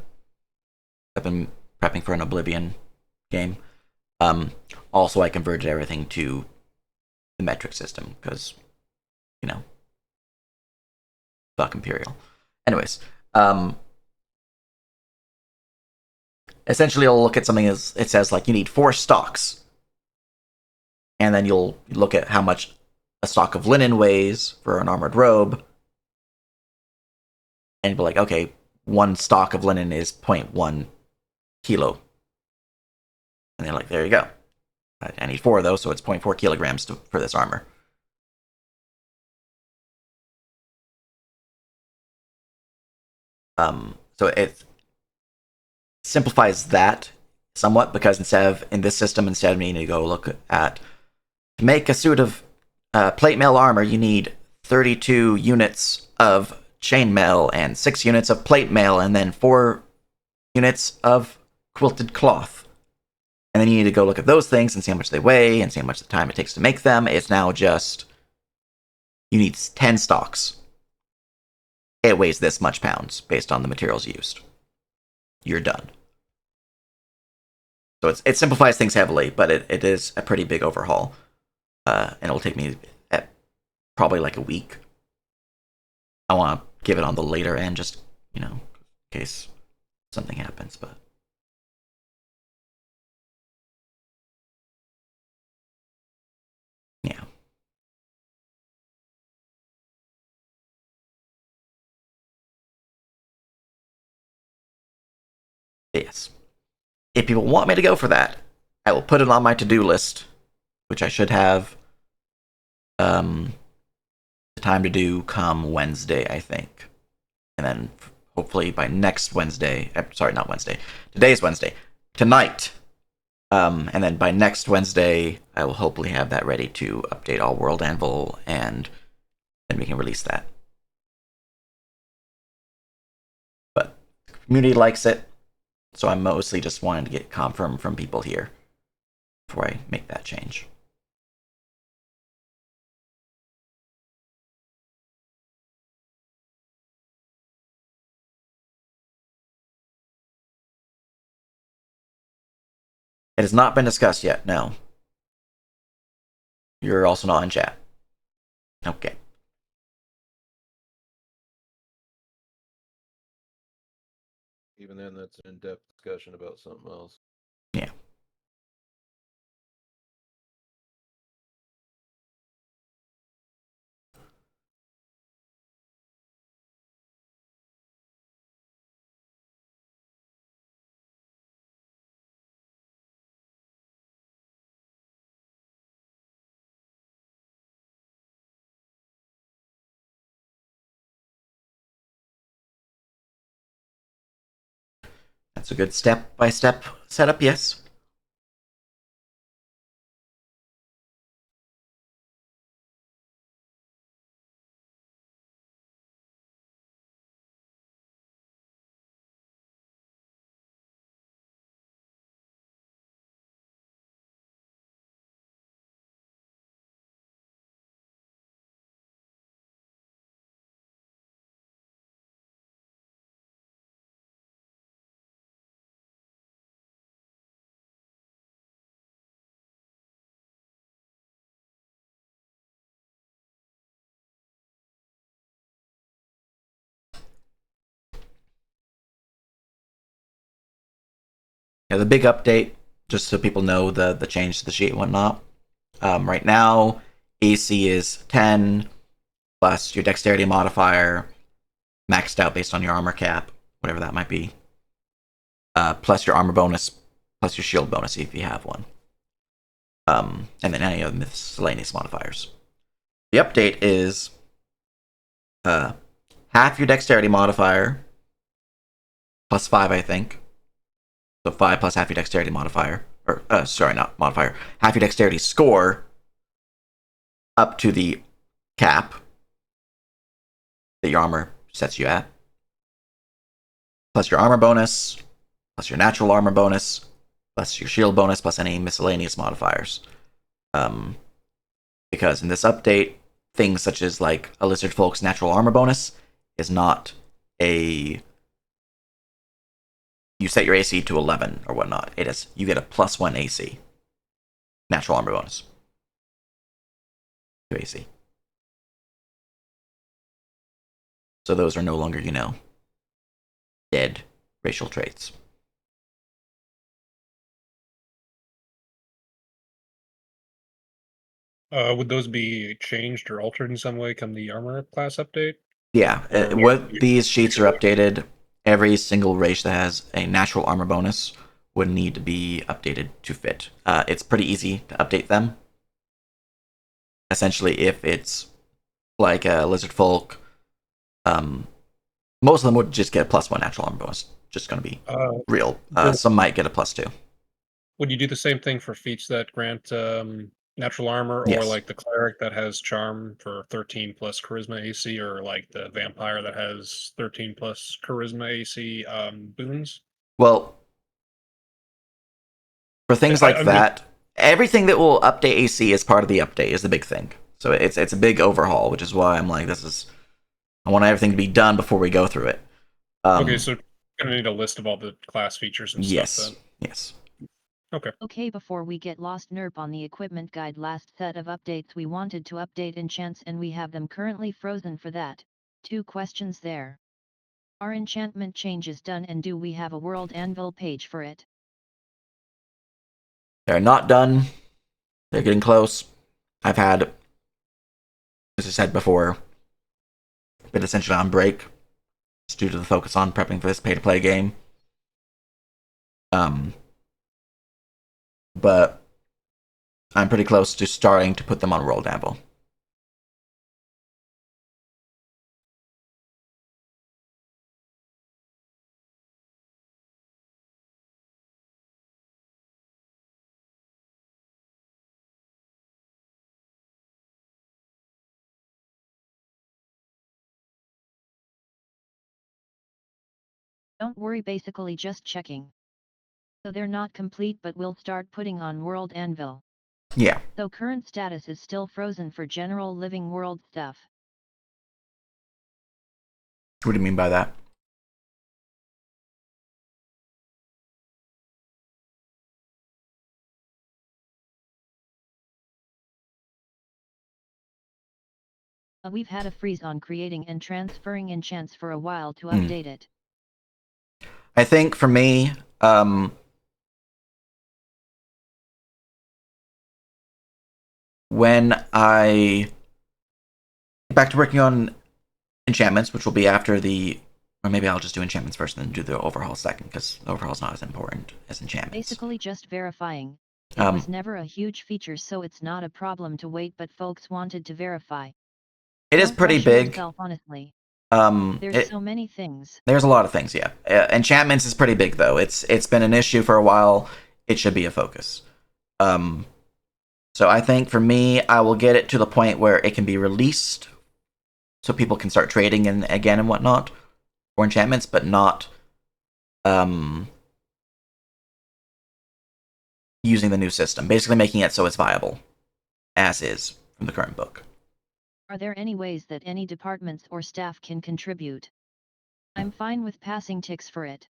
I've been prepping for an Oblivion game. Also, I converted everything to the metric system because, you know, fuck Imperial. Anyways, essentially, I'll look at something as it says like you need 4 stocks, and then you'll look at how much a stock of linen weighs for an armored robe, and be like, okay, 1 stock of linen is 0.1 kilo, and they're like, there you go. I need 4 of those, so it's 0.4 kilograms for this armor. So it simplifies that somewhat, because instead of needing to go look at, to make a suit of plate mail armor, you need 32 units of chainmail and 6 units of plate mail and then 4 units of quilted cloth. And then you need to go look at those things and see how much they weigh and see how much the time it takes to make them. It's now just, you need 10 stocks. It weighs this much pounds based on the materials used. You're done. So it simplifies things heavily, but it is a pretty big overhaul. And it'll take me probably like a week. I want to give it on the later end, just, you know, in case something happens, but... yeah. Yes. If people want me to go for that, I will put it on my to-do list, which I should have the time to do come Wednesday, I think. And then hopefully by next Wednesday, sorry, not Wednesday. Today's Wednesday. Tonight. And then by next Wednesday, I will hopefully have that ready to update all World Anvil, and then we can release that. But the community likes it, so I'm mostly just wanting to get confirmed from people here before I make that change. It has not been discussed yet, no. You're also not in chat. Okay. Even then, that's an in-depth discussion about something else. Yeah. That's a good step-by-step setup, yes. Yeah, the big update, just so people know the change to the sheet and whatnot. Right now, AC is 10 plus your dexterity modifier, maxed out based on your armor cap, whatever that might be. Plus your armor bonus, plus your shield bonus if you have one. And then any other miscellaneous modifiers. The update is half your dexterity modifier, plus 5, I think. So 5 plus half your dexterity modifier. Or, sorry, not modifier. Half your dexterity score up to the cap that your armor sets you at. Plus your armor bonus, plus your natural armor bonus, plus your shield bonus, plus any miscellaneous modifiers. Because in this update, things such as like a lizard folk's natural armor bonus is not a you set your AC to 11 or whatnot. It is you get a +1 AC natural armor bonus to AC. So those are no longer, dead racial traits. Would those be changed or altered in some way come the armor class update? Yeah, Or what these sheets are usually- updated, every single race that has a natural armor bonus would need to be updated to fit. It's pretty easy to update them. Essentially, if it's like a lizard folk, most of them would just get a +1 natural armor bonus. Just going to be real. Some might get a +2. Would you do the same thing for feats that grant natural armor, or Yes. like the cleric that has charm for 13 plus charisma AC, or like the vampire that has 13 plus charisma AC boons? Well, for things like that, everything that will update AC is part of the update is the big thing. So it's a big overhaul, which is why I'm like, I want everything to be done before we go through it. Okay, so gonna need a list of all the class features and yes, stuff then. Yes. Okay, before we get lost NERP on the equipment guide last set of updates, we wanted to update enchants and we have them currently frozen for that. 2 questions there. Are enchantment changes done and do we have a world anvil page for it? They're not done. They're getting close. I've had, as I said before, been essentially on break. It's due to the focus on prepping for this pay-to-play game. But I'm pretty close to starting to put them on World Anvil. Don't worry, basically just checking. So they're not complete, but we'll start putting on World Anvil. Yeah. So current status is still frozen for general living world stuff. What do you mean by that? We've had a freeze on creating and transferring enchants for a while to update it. I think for me, when I get back to working on enchantments, which will be after or maybe I'll just do enchantments first and then do the overhaul second, because the overhaul's not as important as enchantments. Basically just verifying. It was never a huge feature, so it's not a problem to wait, but folks wanted to verify. It is pretty big. Yourself, honestly. There's so many things. There's a lot of things, yeah. Enchantments is pretty big, though. It's been an issue for a while. It should be a focus. So I think for me, I will get it to the point where it can be released, so people can start trading again and whatnot for enchantments, but not using the new system. Basically, making it so it's viable, as is from the current book. Are there any ways that any departments or staff can contribute? I'm fine with passing ticks for it.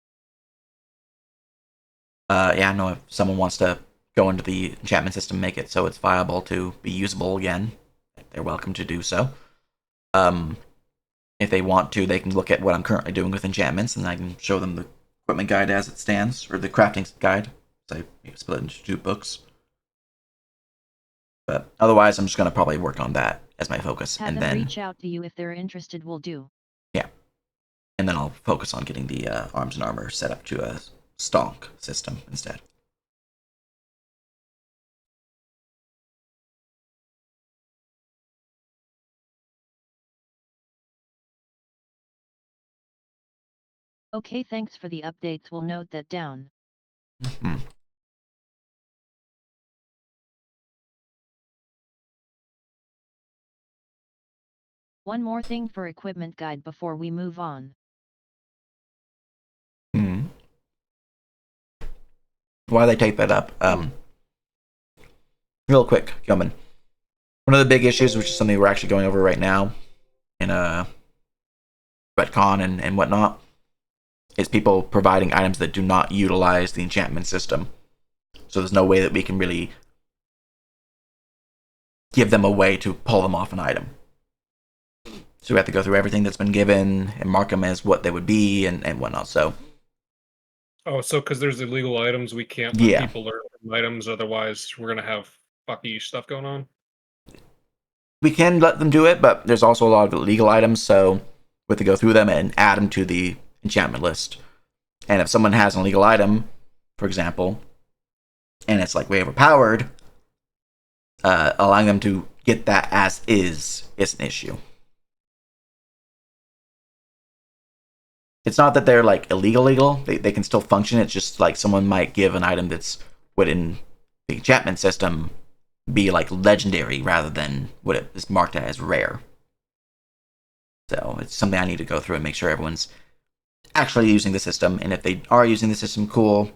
Yeah, no, if someone wants to go into the enchantment system, make it so it's viable to be usable again, they're welcome to do so. If they want to, they can look at what I'm currently doing with enchantments, and I can show them the equipment guide as it stands, or the crafting guide. So I split it into 2 books. But otherwise, I'm just going to probably work on that as my focus. Have and them then reach out to you if they're interested, will do. Yeah. And then I'll focus on getting the arms and armor set up to a stonk system instead. Okay, thanks for the updates, we'll note that down. One more thing for equipment guide before we move on. Why they take that up? real quick, Gilman. One of the big issues, which is something we're actually going over right now in retcon and whatnot, is people providing items that do not utilize the enchantment system. So there's no way that we can really give them a way to pull them off an item. So we have to go through everything that's been given and mark them as what they would be and whatnot. So so because there's illegal items, we can't let yeah, people learn from items, otherwise we're gonna have fucky stuff going on. we can let them do it, but there's also a lot of illegal items, so we have to go through them and add them to the enchantment list. And if someone has an illegal item, for example, and it's like way overpowered, allowing them to get that as is an issue. It's not that they're like illegal. They can still function. It's just like someone might give an item that's what in the enchantment system be like legendary rather than what it is marked as rare. So it's something I need to go through and make sure everyone's actually using the system. And if they are using the system, cool.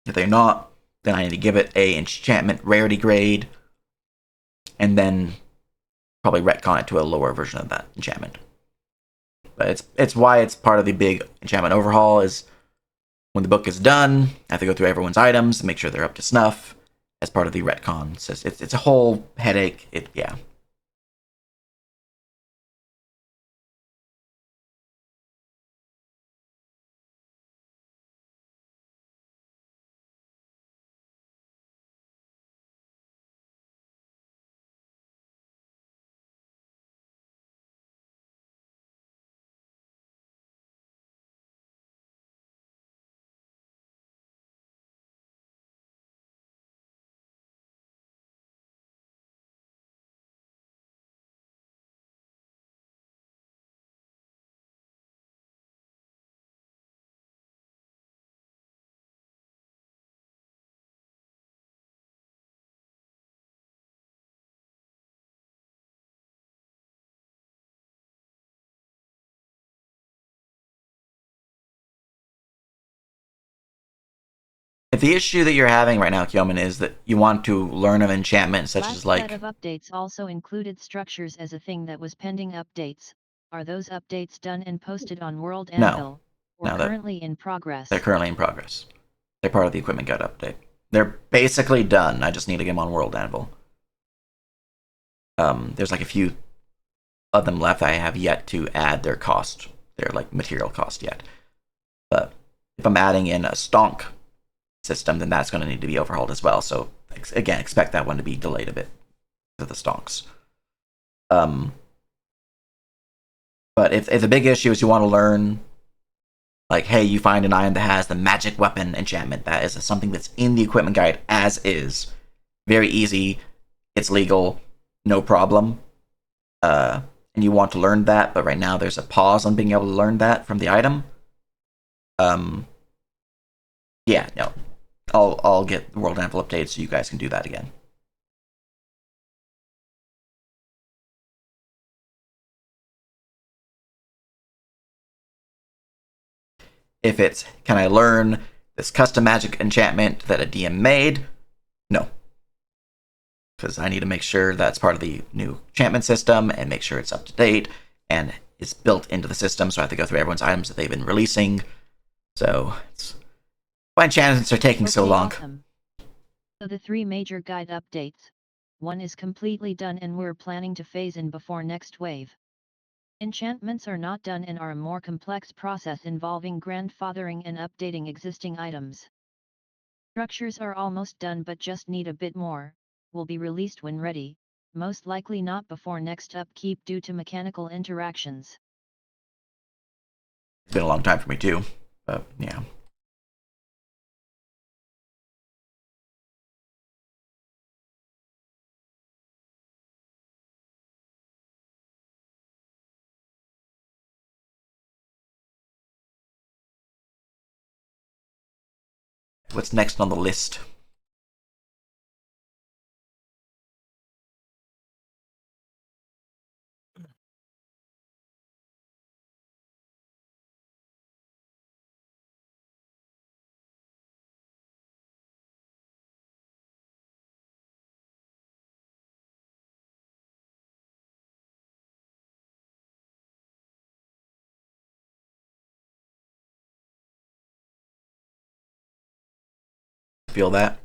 If they're not, then I need to give it a enchantment rarity grade, and then probably retcon it to a lower version of that enchantment. But it's why it's part of the big enchantment overhaul. Is when the book is done, I have to go through everyone's items and make sure they're up to snuff as part of the retcon. So it's a whole headache. Yeah. If the issue that you're having right now, Kyoman, is that you want to learn of enchantment such Last as like set of updates also included structures as a thing that was pending updates. Are those updates done and posted on World Anvil, or No, currently in progress? they're currently in progress. They're part of the equipment guide update. They're basically done. I just need to get them on World Anvil. There's like a few of them left. I have yet to add their cost, their like material cost yet. But if I'm adding in a stonk system, then that's going to need to be overhauled as well. So again, expect that one to be delayed a bit to the stonks. But if the big issue is you want to learn, like, hey, you find an item that has the magic weapon enchantment, that is something that's in the equipment guide as is, very easy, it's legal, no problem. And you want to learn that, but right now there's a pause on being able to learn that from the item. Yeah, no, I'll get the World Anvil updated so you guys can do that again. If it's, can I learn this custom magic enchantment that a DM made? No. Because I need to make sure that's part of the new enchantment system and make sure it's up to date and is built into the system. So I have to go through everyone's items that they've been releasing. So it's why enchantments are taking so long. Awesome. So the 3 major guide updates. One is completely done and we're planning to phase in before next wave. Enchantments are not done and are a more complex process involving grandfathering and updating existing items. Structures are almost done but just need a bit more, will be released when ready, most likely not before next upkeep due to mechanical interactions. It's been a long time for me too, but yeah. What's next on the list? Feel that?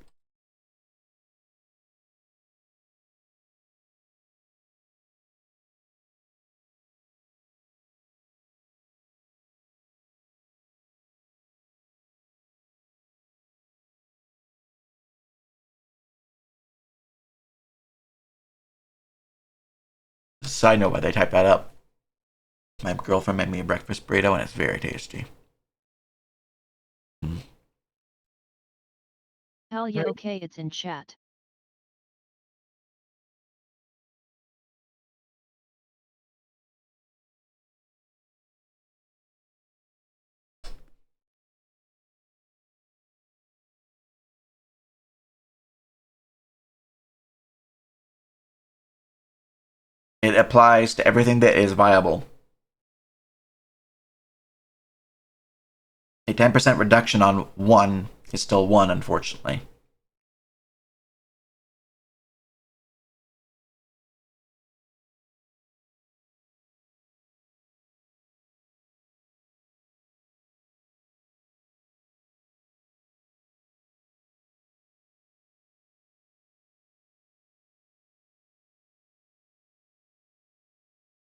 Side note, why they type that up. My girlfriend made me a breakfast burrito, and it's very tasty. Hell yeah, Right. okay, it's in chat. It applies to everything that is viable. A 10% reduction on 1 is still 1, unfortunately.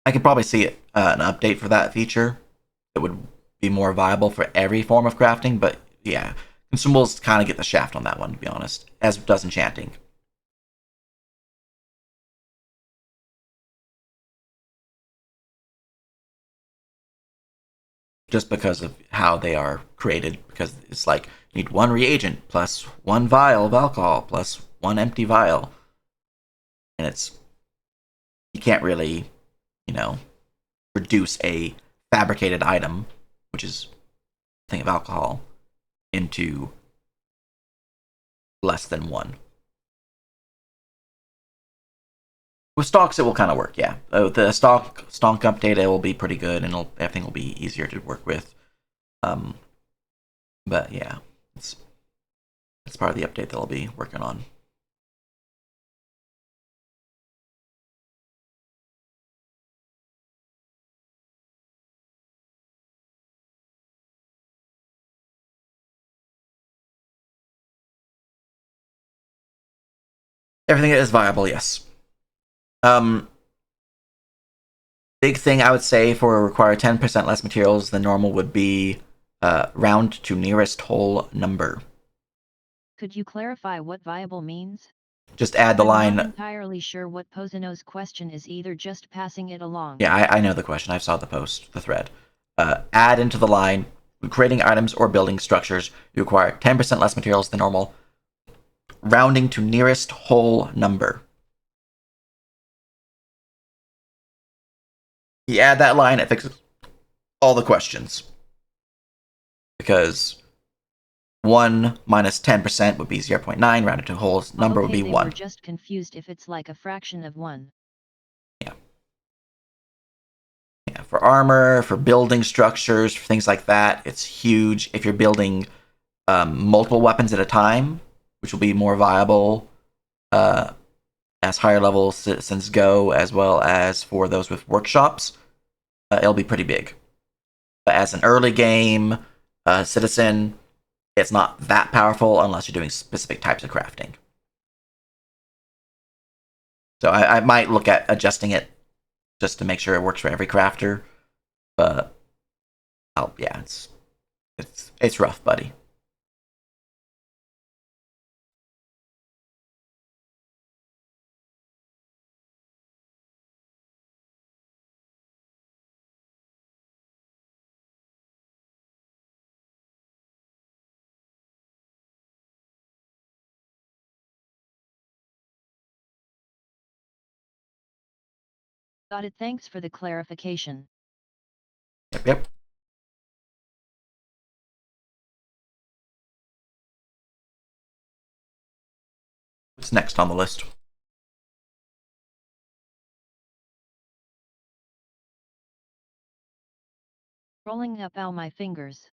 I could probably see an update for that feature. It would be more viable for every form of crafting, but yeah, consumables kind of get the shaft on that one, to be honest, as does enchanting. Just because of how they are created, because it's like you need 1 reagent plus 1 vial of alcohol plus 1 empty vial, and it's you can't really, you know, reduce a fabricated item, which is a thing of alcohol, into less than 1. With stocks, it will kind of work, yeah. The stock update, it will be pretty good, and everything will be easier to work with. But yeah, it's part of the update that I'll be working on. Everything is viable, yes. Big thing I would say for require 10% less materials than normal would be round to nearest whole number. Could you clarify what viable means? Just add the I'm line. not entirely sure what Posino's question is, either just passing it along. Yeah, I know the question. I saw the post, the thread. Add into the line, creating items or building structures, you require 10% less materials than normal, rounding to nearest whole number. You add that line, it fixes all the questions. Because 1 minus 10% would be 0.9, rounded to whole number would be 1. We're just confused if it's like a fraction of 1. Yeah, for armor, for building structures, for things like that, it's huge. If you're building multiple weapons at a time, which will be more viable as higher level citizens go, as well as for those with workshops, it'll be pretty big. But as an early game citizen, it's not that powerful unless you're doing specific types of crafting. So I might look at adjusting it just to make sure it works for every crafter. But yeah, it's rough, buddy. Got it, thanks for the clarification. Yep. What's next on the list? Rolling up all my fingers.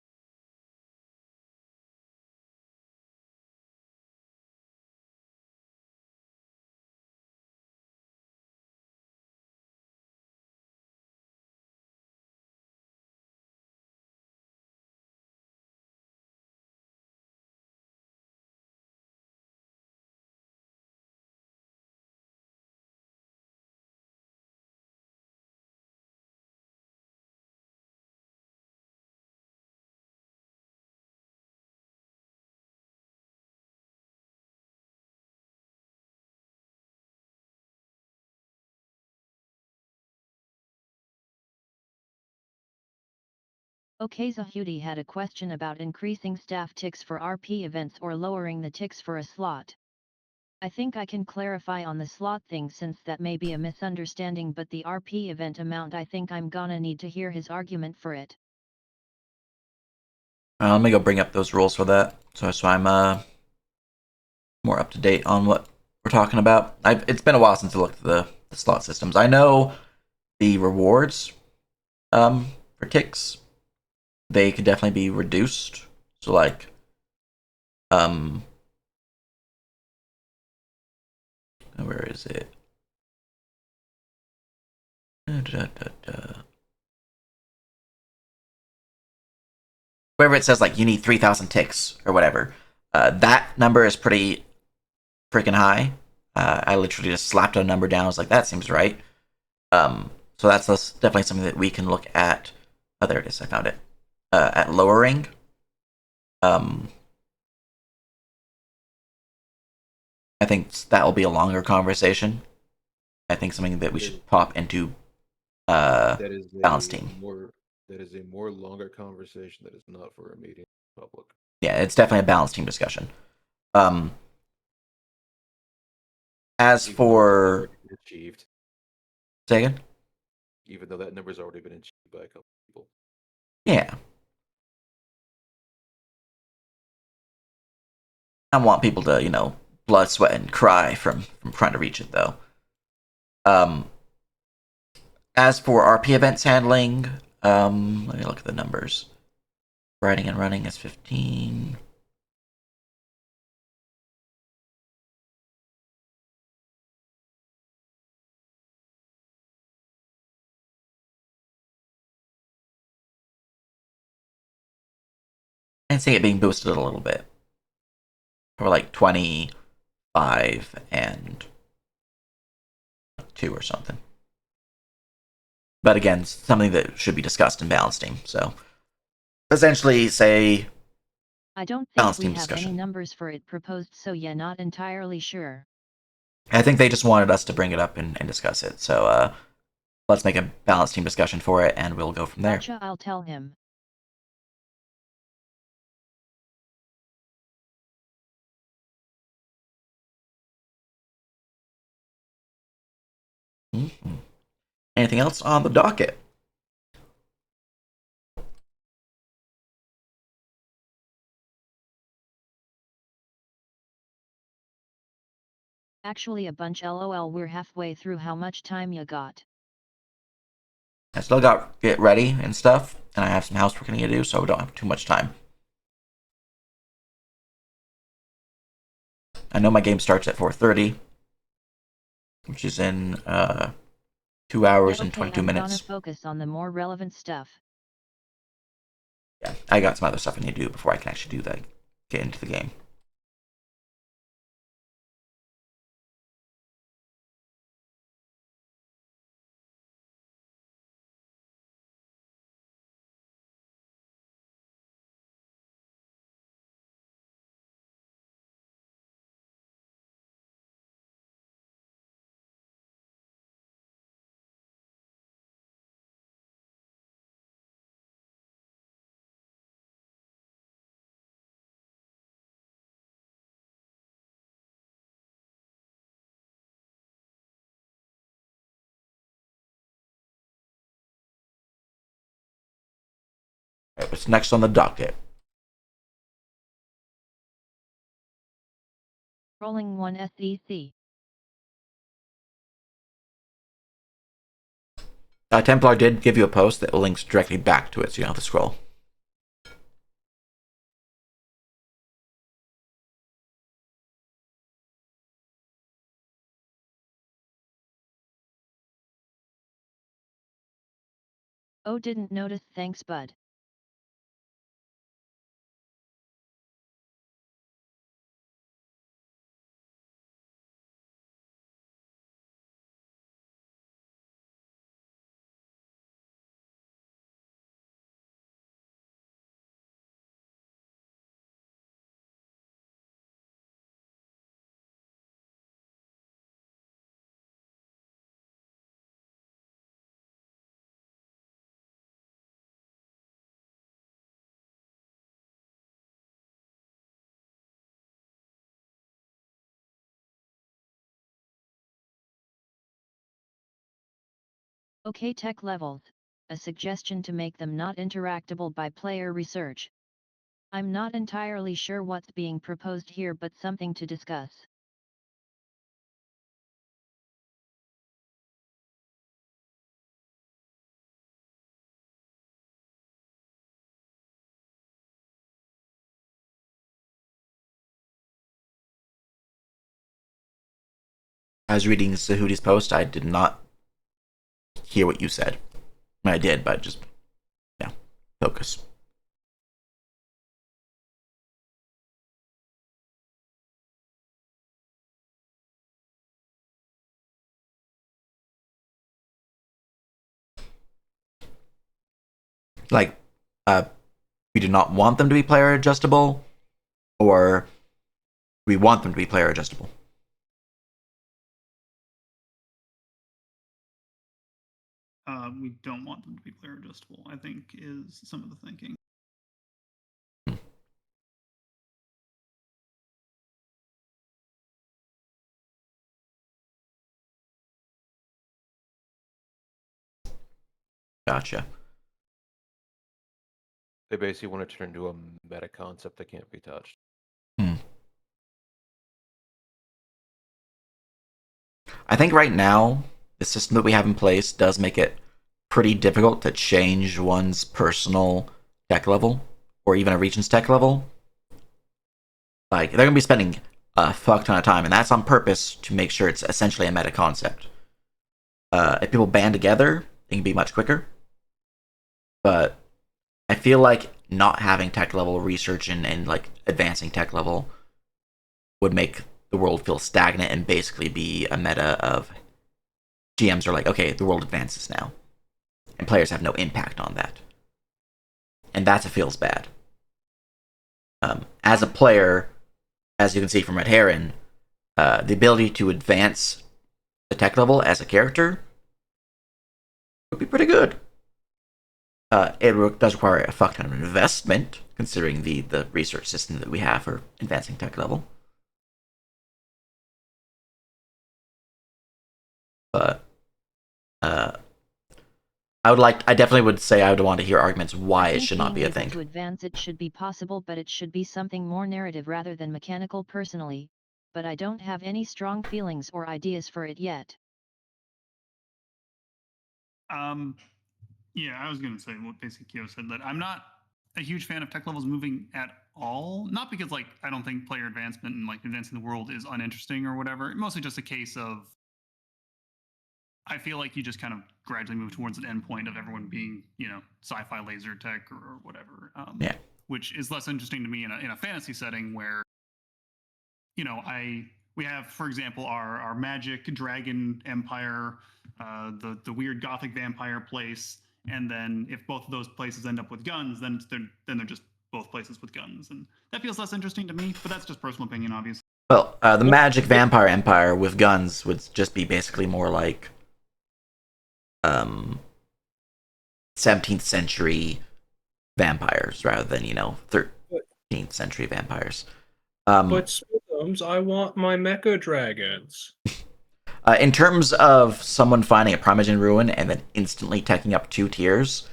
OK Zahudi had a question about increasing staff ticks for RP events or lowering the ticks for a slot. I think I can clarify on the slot thing since that may be a misunderstanding, but the RP event amount, I think I'm gonna need to hear his argument for it. Let me go bring up those rules for that, so I'm more up to date on what we're talking about. It's been a while since I looked at the slot systems. I know the rewards for ticks, they could definitely be reduced. So like where is it? Wherever it says like you need 3,000 ticks or whatever, that number is pretty freaking high. I literally just slapped a number down. I was like, that seems right. So that's definitely something that we can look at. Oh, there it is. I found it. At lowering. I think that will be a longer conversation. I think something that we should pop into That is balance team. a more longer conversation that is not for a meeting in public. Yeah, it's definitely a balance team discussion. As Even though for that's already been achieved, say again? even though that number's already been achieved by a couple people. Yeah. I want people to, blood, sweat, and cry from trying to reach it, though. As for RP events handling, let me look at the numbers. Riding and running is 15. And see it being boosted a little bit. For like 25 and 2 or something. But again, something that should be discussed in balance team. So essentially, say I don't balance think we team have discussion. any numbers for it proposed, so yeah, not entirely sure. I think they just wanted us to bring it up and discuss it. So let's make a balance team discussion for it, and we'll go from there. Gotcha, I'll tell him. Mm-hmm. Anything else on the docket? Actually a bunch, lol, we're halfway through. How much time you got? I still got get ready and stuff, and I have some housework I need to do, so we don't have too much time. I know my game starts at 4:30, which is in 2 hours Yeah, and okay, 22 I'm minutes. gonna focus on the more relevant stuff. Yeah, I got some other stuff I need to do before I can actually do that. Get into the game. Right, what's next on the docket? Rolling 1 SEC. Templar did give you a post that links directly back to it, so you don't have to scroll. Oh, didn't notice, thanks bud. Okay, tech levels. A suggestion to make them not interactable by player research. I'm not entirely sure what's being proposed here, but something to discuss. I was reading Sahudi's post. I did not hear what you said. I did, but just, yeah, focus. Like, we do not want them to be player adjustable, or we want them to be player adjustable. We don't want them to be player adjustable, I think, is some of the thinking. Gotcha. They basically want to turn into a meta concept that can't be touched. I think right now, the system that we have in place does make it pretty difficult to change one's personal tech level, or even a region's tech level. Like, they're going to be spending a fuck ton of time, and that's on purpose to make sure it's essentially a meta concept. If people band together, it can be much quicker. But I feel like not having tech level research and like advancing tech level would make the world feel stagnant and basically be a meta of GMs are like, okay, the world advances now, and players have no impact on that, and that feels bad. As a player, as you can see from Red Heron, the ability to advance the tech level as a character would be pretty good. It does require a fuck ton of investment, considering the research system that we have for advancing tech level. But I definitely would say I would want to hear arguments why it should not be a thing. To advance it should be possible, but it should be something more narrative rather than mechanical personally, but I don't have any strong feelings or ideas for it yet. Yeah, I was going to say what basically Kyo said, that I'm not a huge fan of tech levels moving at all. Not because like I don't think player advancement and like advancing the world is uninteresting or whatever. Mostly just a case of I feel like you just kind of gradually move towards an endpoint of everyone being, sci-fi laser tech or whatever. Yeah. Which is less interesting to me in a fantasy setting where, we have, for example, our magic dragon empire, the weird gothic vampire place, and then if both of those places end up with guns, then they're just both places with guns, and that feels less interesting to me. But that's just personal opinion, obviously. Well, the magic vampire empire with guns would just be basically more like 17th century vampires rather than 13th century vampires. But Smithums, I want my mecha dragons. In terms of someone finding a Primogen ruin and then instantly teching up 2 tiers,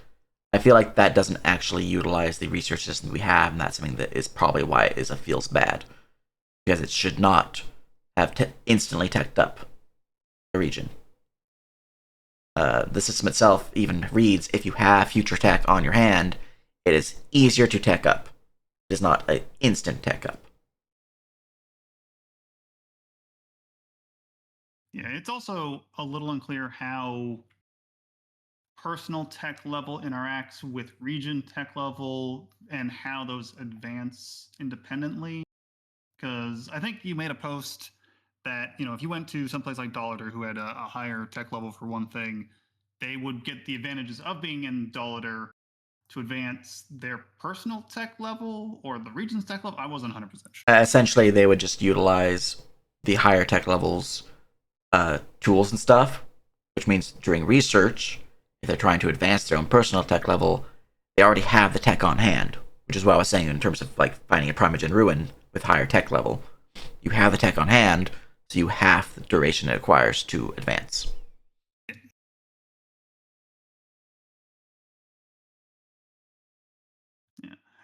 I feel like that doesn't actually utilize the research system we have, and that's something that is probably why it feels bad. Because it should not have instantly teched up a region. The system itself even reads, if you have future tech on your hand, it is easier to tech up. It is not an instant tech up. Yeah, it's also a little unclear how personal tech level interacts with region tech level and how those advance independently. Because I think you made a post that, if you went to someplace like Dollator who had a higher tech level for one thing, they would get the advantages of being in Dollator to advance their personal tech level or the region's tech level. I wasn't 100% sure. Essentially, they would just utilize the higher tech levels tools and stuff, which means during research, if they're trying to advance their own personal tech level, they already have the tech on hand, which is what I was saying in terms of like finding a Primogen ruin with higher tech level. You have the tech on hand, so you have the duration it requires to advance.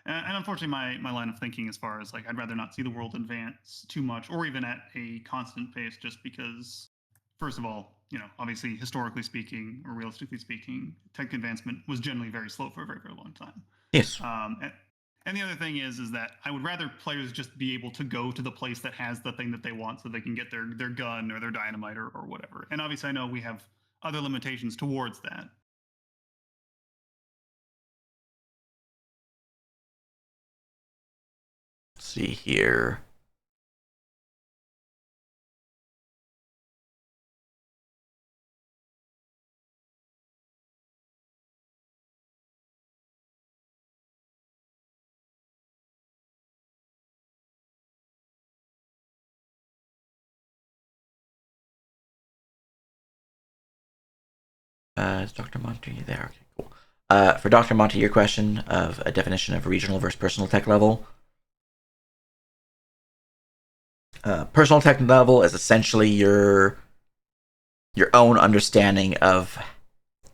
And unfortunately, my line of thinking as far as like I'd rather not see the world advance too much, or even at a constant pace, just because, first of all, obviously historically speaking or realistically speaking, tech advancement was generally very slow for a very very long time. Yes. And the other thing is that I would rather players just be able to go to the place that has the thing that they want, so they can get their gun or their dynamite or whatever. And obviously, I know we have other limitations towards that. Let's see here. Is Dr. Monty there? Okay, cool. For Dr. Monty, your question of a definition of regional versus personal tech level. Personal tech level is essentially your own understanding of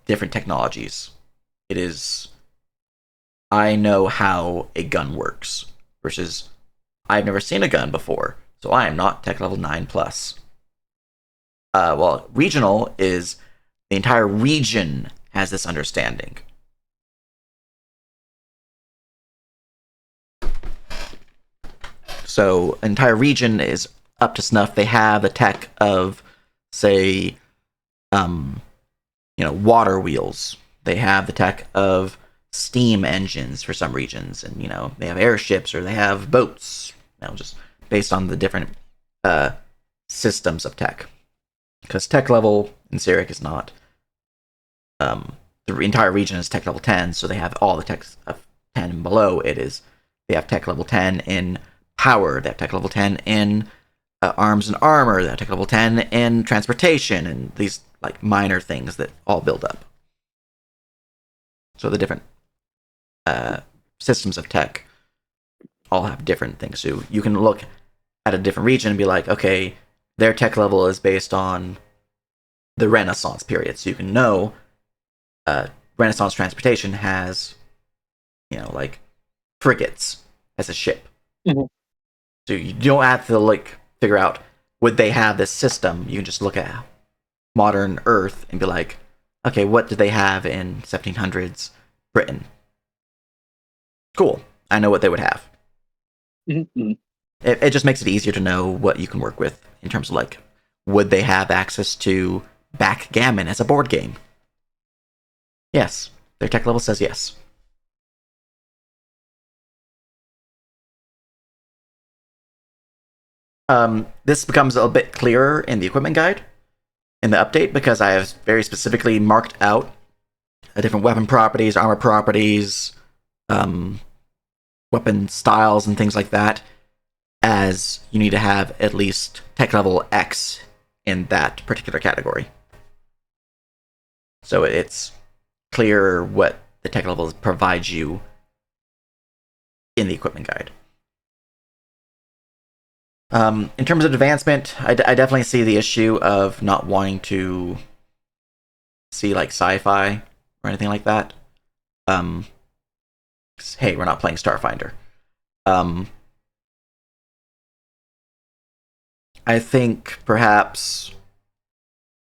different technologies. It is, I know how a gun works, versus I've never seen a gun before, so I am not tech level 9 plus. Well, regional is the entire region has this understanding. So, an entire region is up to snuff. They have the tech of, say, water wheels. They have the tech of steam engines for some regions, and they have airships or they have boats. Just based on the different systems of tech. Because tech level in Syrik is not. The entire region is tech level 10, so they have all the techs of 10 and below. They have tech level 10 in power. They have tech level 10 in arms and armor. They have tech level 10 in transportation, and these like minor things that all build up. So the different systems of tech all have different things. So you can look at a different region and be like, okay, their tech level is based on the Renaissance period. So you can know Renaissance transportation has, like frigates as a ship. Mm-hmm. So you don't have to figure out would they have this system. You can just look at modern Earth and be like, okay, what did they have in 1700s Britain? Cool. I know what they would have. Mm-hmm. It just makes it easier to know what you can work with in terms of would they have access to backgammon as a board game? Yes. Their tech level says yes. This becomes a bit clearer in the equipment guide in the update, because I have very specifically marked out different weapon properties, armor properties, weapon styles, and things like that, as you need to have at least tech level X in that particular category. So it's clear what the tech levels provide you in the equipment guide. In terms of advancement, I definitely see the issue of not wanting to see sci-fi or anything like that. Hey, we're not playing Starfinder. I think perhaps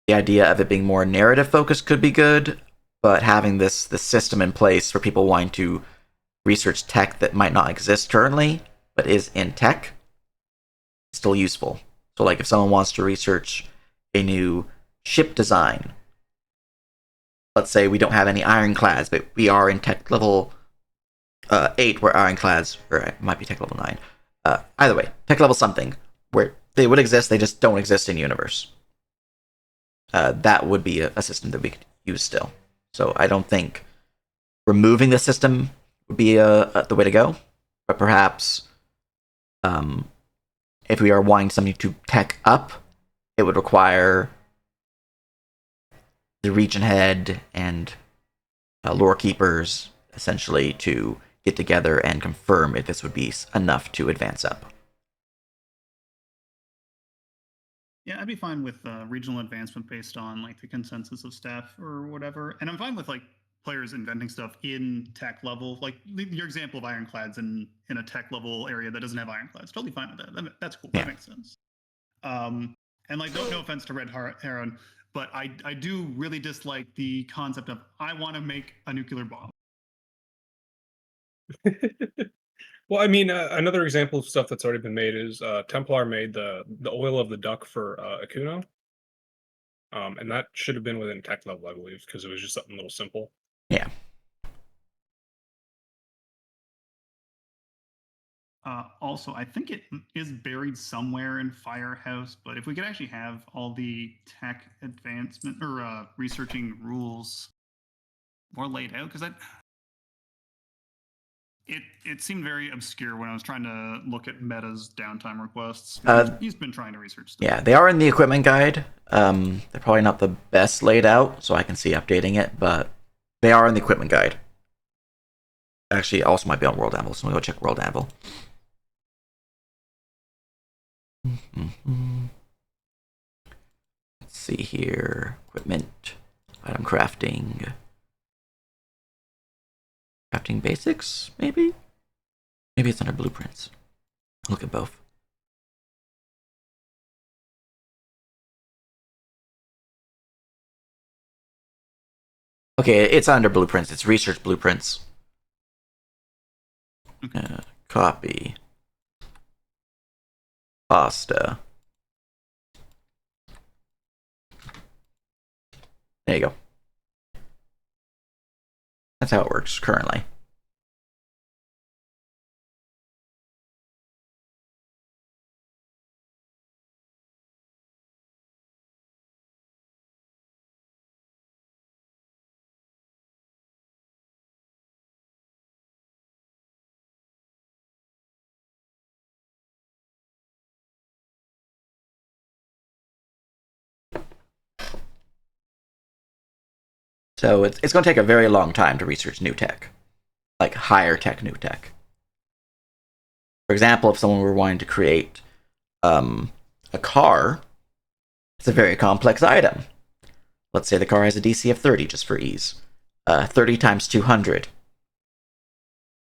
the idea of it being more narrative focused could be good, but having this system in place for people wanting to research tech that might not exist currently, but is in tech, is still useful. So, if someone wants to research a new ship design, let's say we don't have any ironclads, but we are in tech level 8, where ironclads, or it might be tech level 9. Either way, tech level something, where they would exist, they just don't exist in universe. That would be a system that we could use still. So I don't think removing the system would be the way to go. But perhaps if we are wanting something to tech up, it would require the region head and lore keepers essentially to get together and confirm if this would be enough to advance up. Yeah, I'd be fine with regional advancement based on the consensus of staff or whatever, and I'm fine with players inventing stuff in tech level. Like your example of ironclads in a tech level area that doesn't have ironclads. Totally fine with that. That's cool. Yeah. That makes sense. And like, no offense to Red Heron, but I do really dislike the concept of I want to make a nuclear bomb. Well, I mean, another example of stuff that's already been made is Templar made the oil of the duck for Akuno, and that should have been within tech level, I believe, because it was just something a little simple. Yeah. Also, I think it is buried somewhere in Firehouse, but if we could actually have all the tech advancement or researching rules more laid out, because it seemed very obscure when I was trying to look at Meta's downtime requests. He's been trying to research stuff. Yeah, they are in the equipment guide. They're probably not the best laid out, so I can see updating it, but they are in the equipment guide. Actually, it also might be on World Anvil, so I'm going to go check World Anvil. Let's see here. Equipment. Item crafting. Crafting basics, maybe? Maybe it's under blueprints. I'll look at both. Okay, it's under blueprints. It's research blueprints. Copy. Pasta. There you go. That's how it works currently. So it's going to take a very long time to research new tech. Like higher tech new tech. For example, if someone were wanting to create a car, it's a very complex item. Let's say the car has a DC of 30, just for ease. 30 times 200.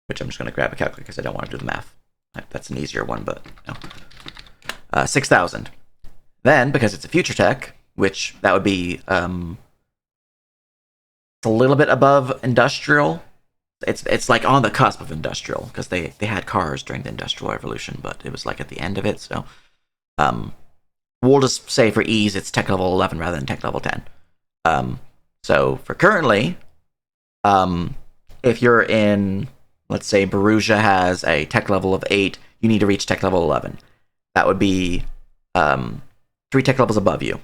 Which I'm just going to grab a calculator because I don't want to do the math. That's an easier one, but no. 6,000. Then, because it's a future tech, which that would be it's a little bit above industrial. It's like on the cusp of industrial, because they had cars during the Industrial Revolution, but it was like at the end of it, so we'll just say for ease it's tech level 11 rather than tech level 10. So for currently, if you're in, let's say Baruja has a tech level of 8, you need to reach tech level 11. That would be 3 tech levels above you,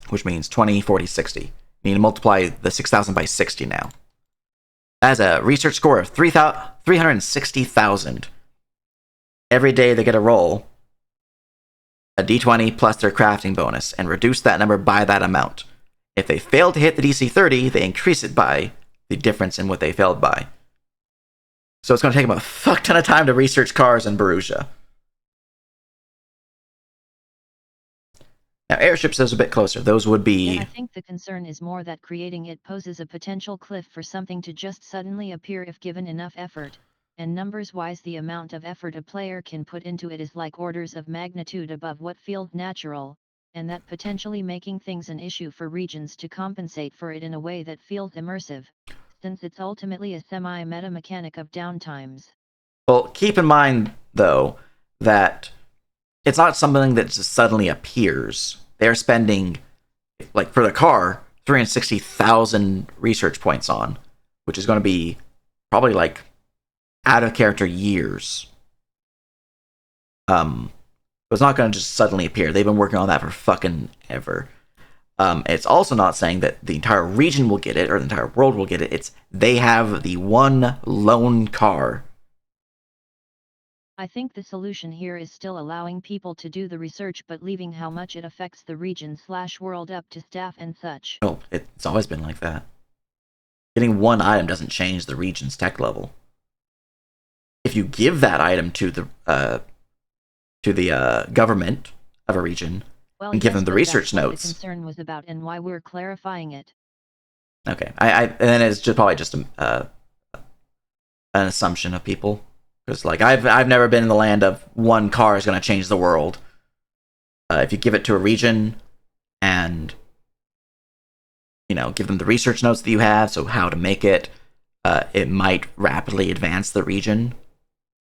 which means 20, 40, 60. You need to multiply the 6,000 by 60 now. As a research score of 360,000. Every day they get a roll, a d20 plus their crafting bonus, and reduce that number by that amount. If they fail to hit the DC 30, they increase it by the difference in what they failed by. So it's going to take them a fuck ton of time to research cars in Baruja. Now, airships is a bit closer. Those would be... Yeah, I think the concern is more that creating it poses a potential cliff for something to just suddenly appear if given enough effort, and numbers-wise the amount of effort a player can put into it is like orders of magnitude above what feels natural, and that potentially making things an issue for regions to compensate for it in a way that feels immersive, since it's ultimately a semi-meta mechanic of downtimes. Well, keep in mind, though, that it's not something that just suddenly appears. They're spending, like for the car, 360,000 research points on, which is going to be probably like out of character years. It's not going to just suddenly appear. They've been working on that for fucking ever. It's also not saying that the entire region will get it or the entire world will get it. It's they have the one lone car. I think the solution here is still allowing people to do the research but leaving how much it affects the region/world up to staff and such. Oh, it's always been like that. Getting one item doesn't change the region's tech level. If you give that item to the government of a region, well, and give yes, them the but research that's what notes. the concern was about and why we're clarifying it. Okay, and then it's just probably just an assumption of people, because like I've never been in the land of one car is going to change the world. If you give it to a region and give them the research notes that you have, so how to make it, it might rapidly advance the region,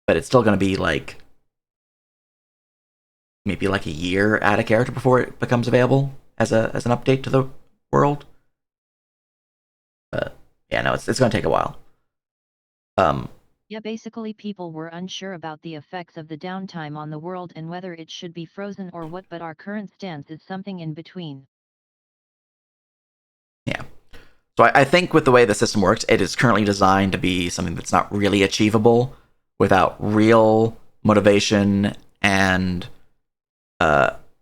but it's still going to be like maybe like a year out of character before it becomes available as an update to the world. But yeah, no, it's going to take a while. Yeah, basically people were unsure about the effects of the downtime on the world and whether it should be frozen or what, but our current stance is something in between. Yeah. So I think with the way the system works, it is currently designed to be something that's not really achievable without real motivation and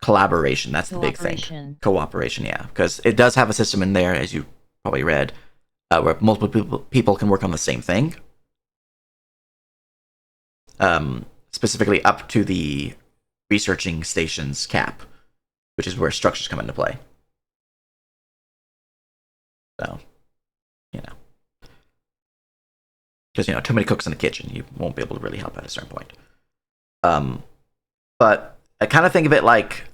collaboration. That's the big thing. Cooperation, yeah. Because it does have a system in there, as you probably read, where multiple people can work on the same thing. Specifically up to the researching stations cap, which is where structures come into play. So, because too many cooks in the kitchen, you won't be able to really help at a certain point. But I kind of think of it like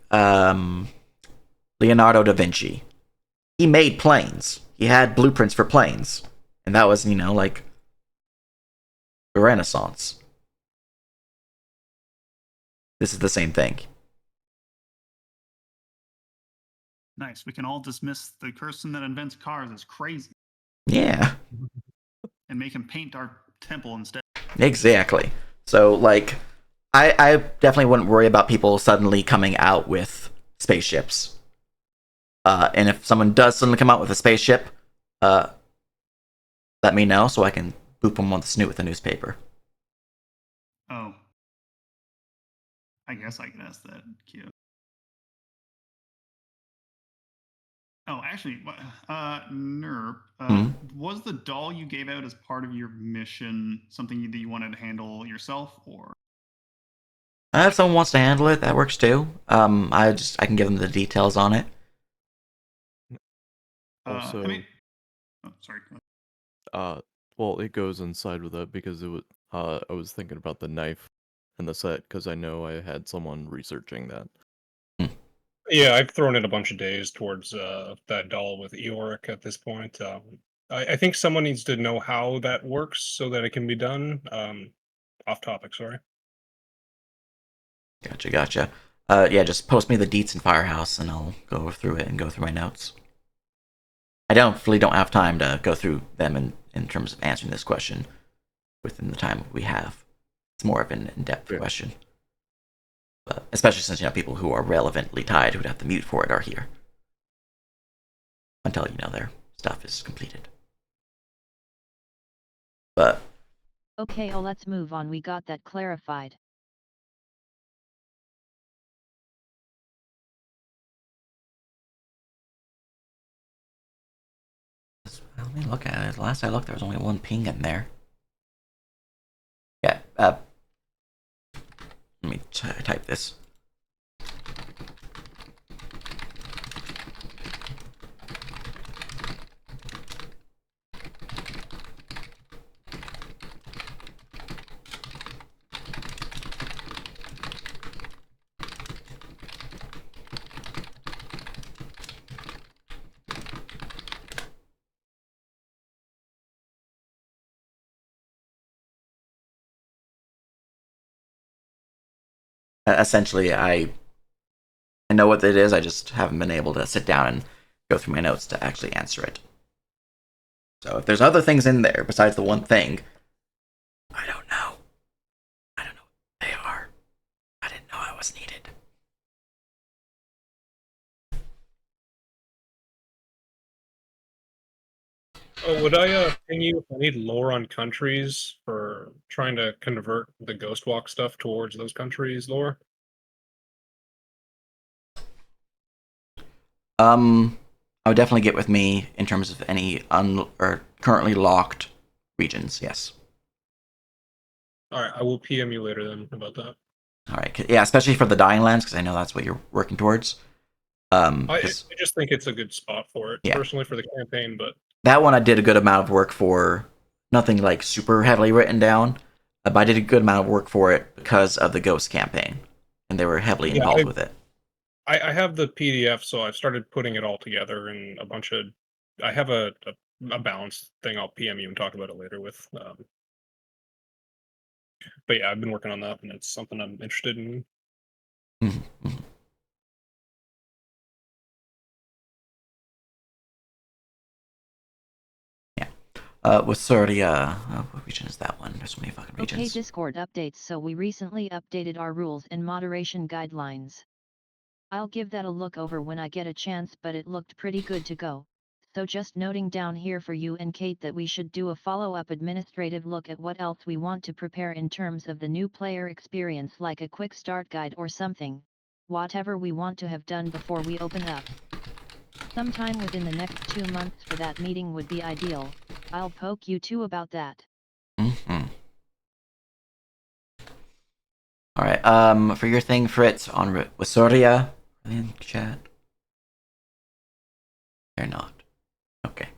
Leonardo da Vinci. He made planes. He had blueprints for planes, and that was like the Renaissance. This is the same thing. Nice. We can all dismiss the person that invents cars as crazy. Yeah. And make him paint our temple instead. Exactly. So, like, I definitely wouldn't worry about people suddenly coming out with spaceships. And if someone does suddenly come out with a spaceship, let me know so I can boop them on the snoot with a newspaper. Oh. I guess I can ask that. Cute. Oh, actually, Nerp, was the doll you gave out as part of your mission something that you wanted to handle yourself, or? If someone wants to handle it, that works too. I can give them the details on it. Also, sorry. Well, it goes inside with that because it was. I was thinking about the knife in the set because I know I had someone researching that. Yeah, I've thrown in a bunch of days towards that doll with Eoric at this point. I think someone needs to know how that works so that it can be done. Off topic, sorry. Gotcha. Yeah, just post me the deets in Firehouse and I'll go through it and go through my notes. I don't have time to go through them in terms of answering this question within the time we have. It's more of an in-depth question. But especially since people who are relevantly tied who'd have to mute for it are here until their stuff is completed. But okay, let's move on. We got that clarified. Let me look at it. Last I looked, there was only one ping in there. Yeah. Let me type this. Essentially, I know what it is. I just haven't been able to sit down and go through my notes to actually answer it. So if there's other things in there besides the one thing, I don't know. I don't know what they are. I didn't know I was needed. Oh, would I ping you if I need lore on countries for trying to convert the Ghostwalk stuff towards those countries' lore? I would definitely get with me in terms of any or currently locked regions. Yes. All right, I will PM you later then about that. All right. Yeah, especially for the Dying Lands, because I know that's what you're working towards. I just think it's a good spot for it, personally, for the campaign, but that one I did a good amount of work for. Nothing like super heavily written down, but I did a good amount of work for it because of the Ghost campaign, and they were heavily Yeah, involved with it. I have the PDF, so I've started putting it all together in a bunch of. I have a balanced thing. I'll PM you and talk about it later with. But yeah, I've been working on that, and it's something I'm interested in. Mm-hmm. Yeah. What's already what region is that one? There's so many fucking regions. Okay, Discord updates. So we recently updated our rules and moderation guidelines. I'll give that a look over when I get a chance, but it looked pretty good to go. So just noting down here for you and Kate that we should do a follow-up administrative look at what else we want to prepare in terms of the new player experience, like a quick start guide or something, whatever we want to have done before we open up. Sometime within the next 2 months for that meeting would be ideal. I'll poke you too about that. Mm-hmm. All right. For your thing, Fritz, on Wasoria, are they in chat? They're not. Okay.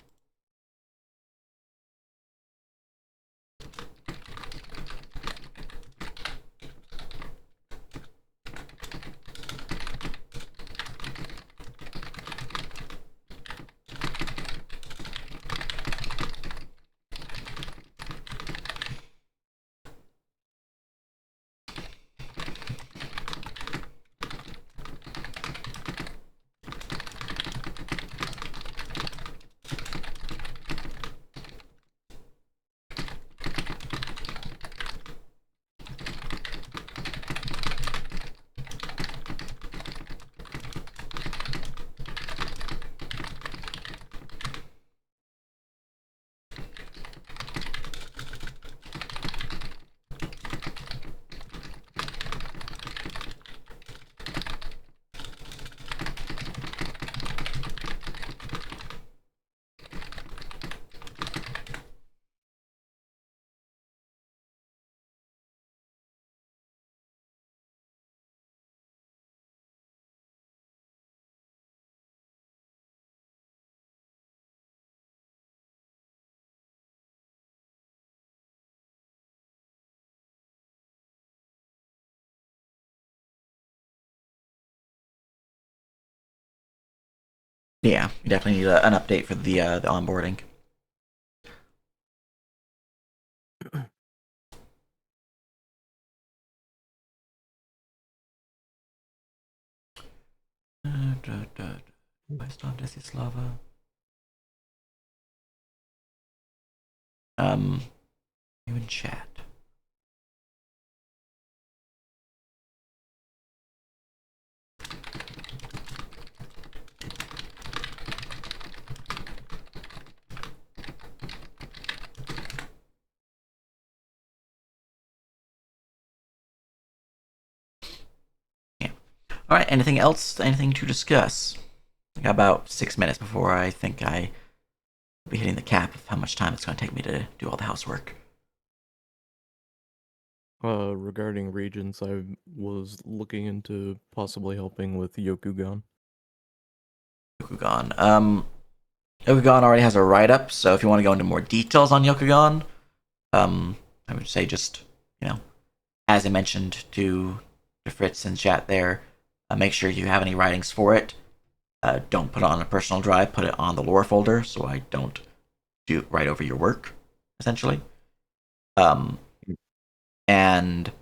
Yeah, we definitely need an update for the onboarding. You in chat. Yeah. All right. Anything else? Anything to discuss? I got about 6 minutes before I think I will be hitting the cap of how much time it's going to take me to do all the housework. Regarding regions, I was looking into possibly helping with Yokugan. Yokugan. Yokugan already has a write-up, so if you want to go into more details on Yokugan, I would say just, as I mentioned to Fritz in chat there, make sure you have any writings for it. Don't put it on a personal drive, put it on the lore folder so I don't write over your work, essentially. And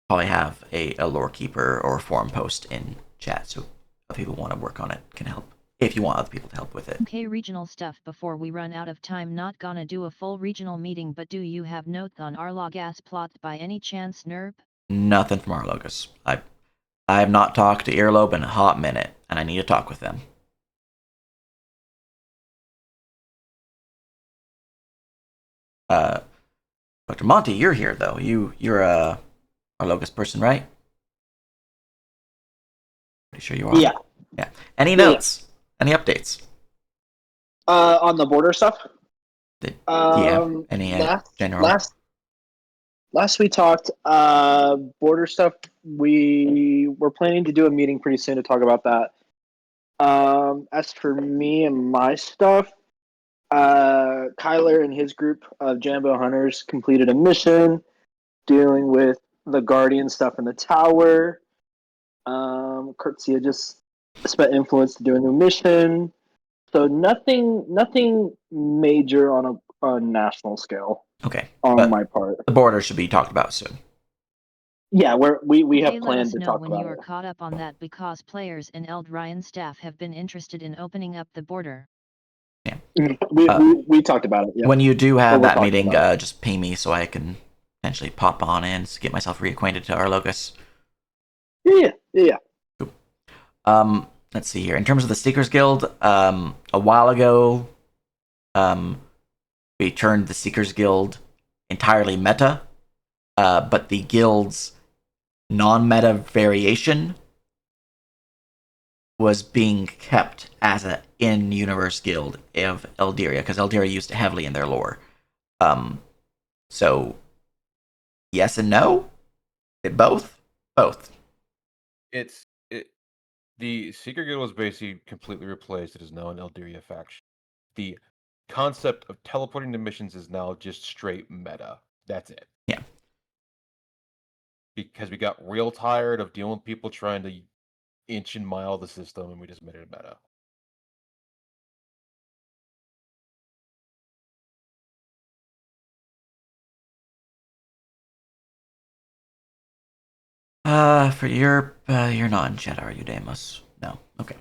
probably have a lore keeper or a forum post in chat so if people want to work on it can help. If you want other people to help with it. Okay, regional stuff before we run out of time. Not gonna do a full regional meeting, but do you have notes on Arlogas plots by any chance, Nerp? Nothing from Arlogas. I have not talked to Earlobe in a hot minute, and I need to talk with them. Dr. Monty, you're here though. You're a Arlogas person, right? Pretty sure you are. Yeah. Yeah. Any notes? Any updates? On the border stuff. Any last, general? Last we talked, border stuff. We were planning to do a meeting pretty soon to talk about that. As for me and my stuff, Kyler and his group of Jambo hunters completed a mission dealing with the Guardian stuff in the tower. Kurtzia just spent influence to do a new mission. So nothing major on a national scale. Okay, on but my part. the border should be talked about soon. Yeah, we have Hey, let planned us to know talk when about you are it. caught up on that, because players and Eld Ryan staff have been interested in opening up the border. Yeah. We talked about it. Yeah. When you do But have we'll that talk meeting, about just ping me so I can potentially pop on in to get myself reacquainted to our locus. Yeah. Let's see here. In terms of the Seekers Guild, a while ago, we turned the Seekers Guild entirely meta, but the guild's non-meta variation was being kept as an in-universe guild of Eldiria, because Eldiria used it heavily in their lore. So yes and no. Both. The Seeker Guild was basically completely replaced. It is now an Eldiria faction. The concept of teleporting to missions is now just straight meta. That's it. Yeah. Because we got real tired of dealing with people trying to inch and mile the system, and we just made it meta. For you're not in chat, are you, Deimos? No. Okay.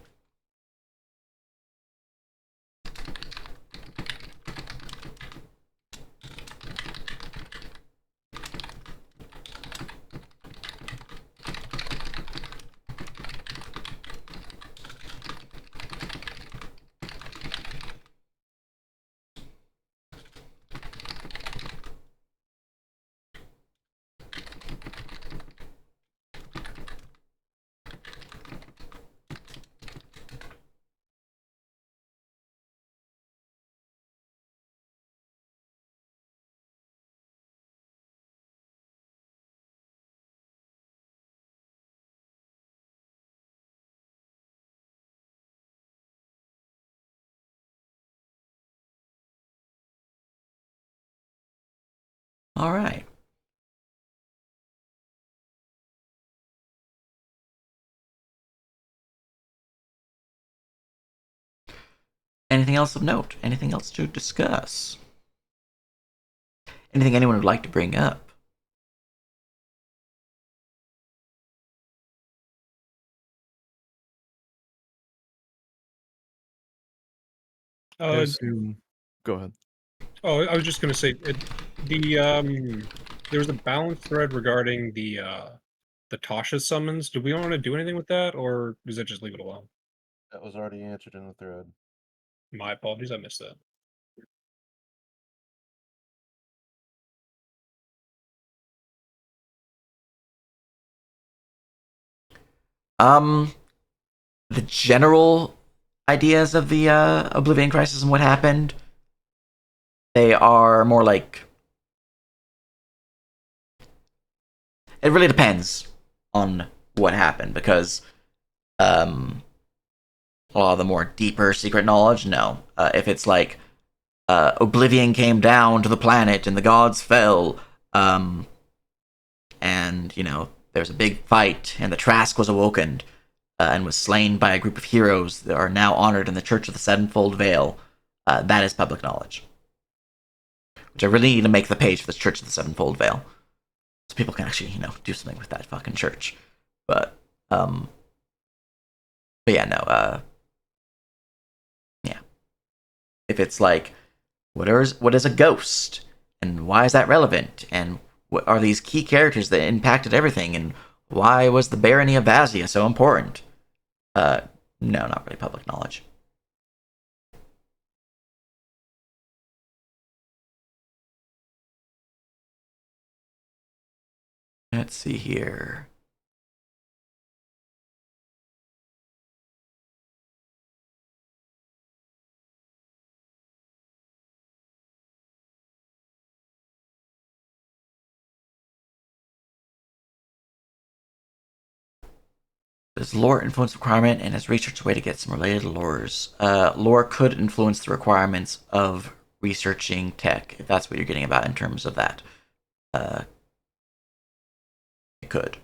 All right. Anything else of note? Anything else to discuss? Anything anyone would like to bring up? I assume. Go ahead. Oh, I was just going to say there was a balance thread regarding the Tasha summons. Do we want to do anything with that, or does that just leave it alone? That was already answered in the thread. My apologies, I missed that. The general ideas of the Oblivion Crisis and what happened, they are more like, it really depends on what happened, because a lot of the more deeper secret knowledge, no. If it's like Oblivion came down to the planet and the gods fell, and there's a big fight and the Trask was awoken and was slain by a group of heroes that are now honored in the Church of the Sevenfold Veil, that is public knowledge. Which I really need to make the page for the Church of the Sevenfold Veil, so people can actually do something with that fucking church. But yeah, no. Yeah, if it's like, what is a ghost, and why is that relevant, and what are these key characters that impacted everything, and why was the barony of Vazia so important? No, not really public knowledge. Let's see here. Does lore influence requirement, and is research a way to get some related lores? Lore could influence the requirements of researching tech, if that's what you're getting about in terms of that. It could.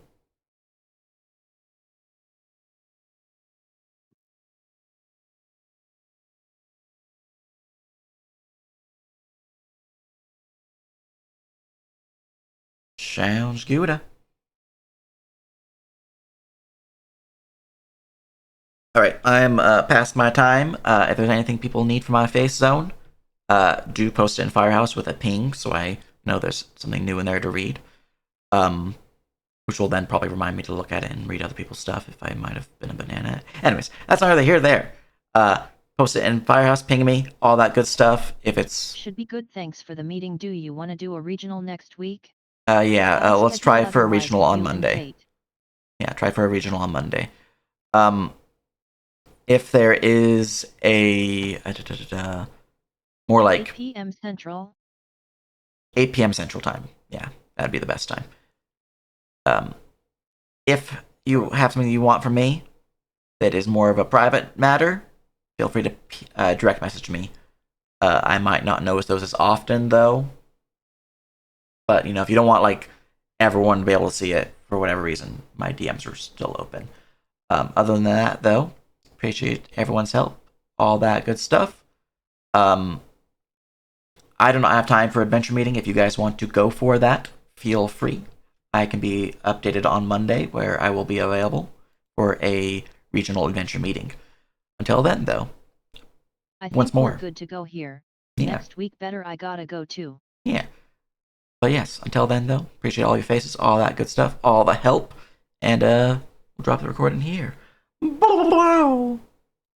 Sounds good. Alright, I'm past my time. If there's anything people need for my face zone, do post it in Firehouse with a ping so I know there's something new in there to read. Which will then probably remind me to look at it and read other people's stuff if I might have been a banana. Anyways, that's neither here nor there. Post it in Firehouse, ping me, all that good stuff. If it's Should be good. Thanks for the meeting. Do you want to do a regional next week? yeah, let's try for a Otherwise, regional if on you Monday. invade. Yeah, try for a regional on Monday. If there is a more 8 like p.m. Central. 8 p.m. Central Time. Yeah, that'd be the best time. If you have something you want from me that is more of a private matter, feel free to direct message me. I might not notice those as often, though. But, if you don't want, like, everyone to be able to see it for whatever reason, my DMs are still open. Other than that, though, appreciate everyone's help. All that good stuff. I do not have time for adventure meeting. If you guys want to go for that, feel free. I can be updated on Monday where I will be available for a regional adventure meeting. Until then, though, I think once more. we're good to go here. Yeah. Next week better I gotta go too. Yeah. But yes, until then, though, appreciate all your faces, all that good stuff, all the help, and we'll drop the recording here. Blah, blah, blah.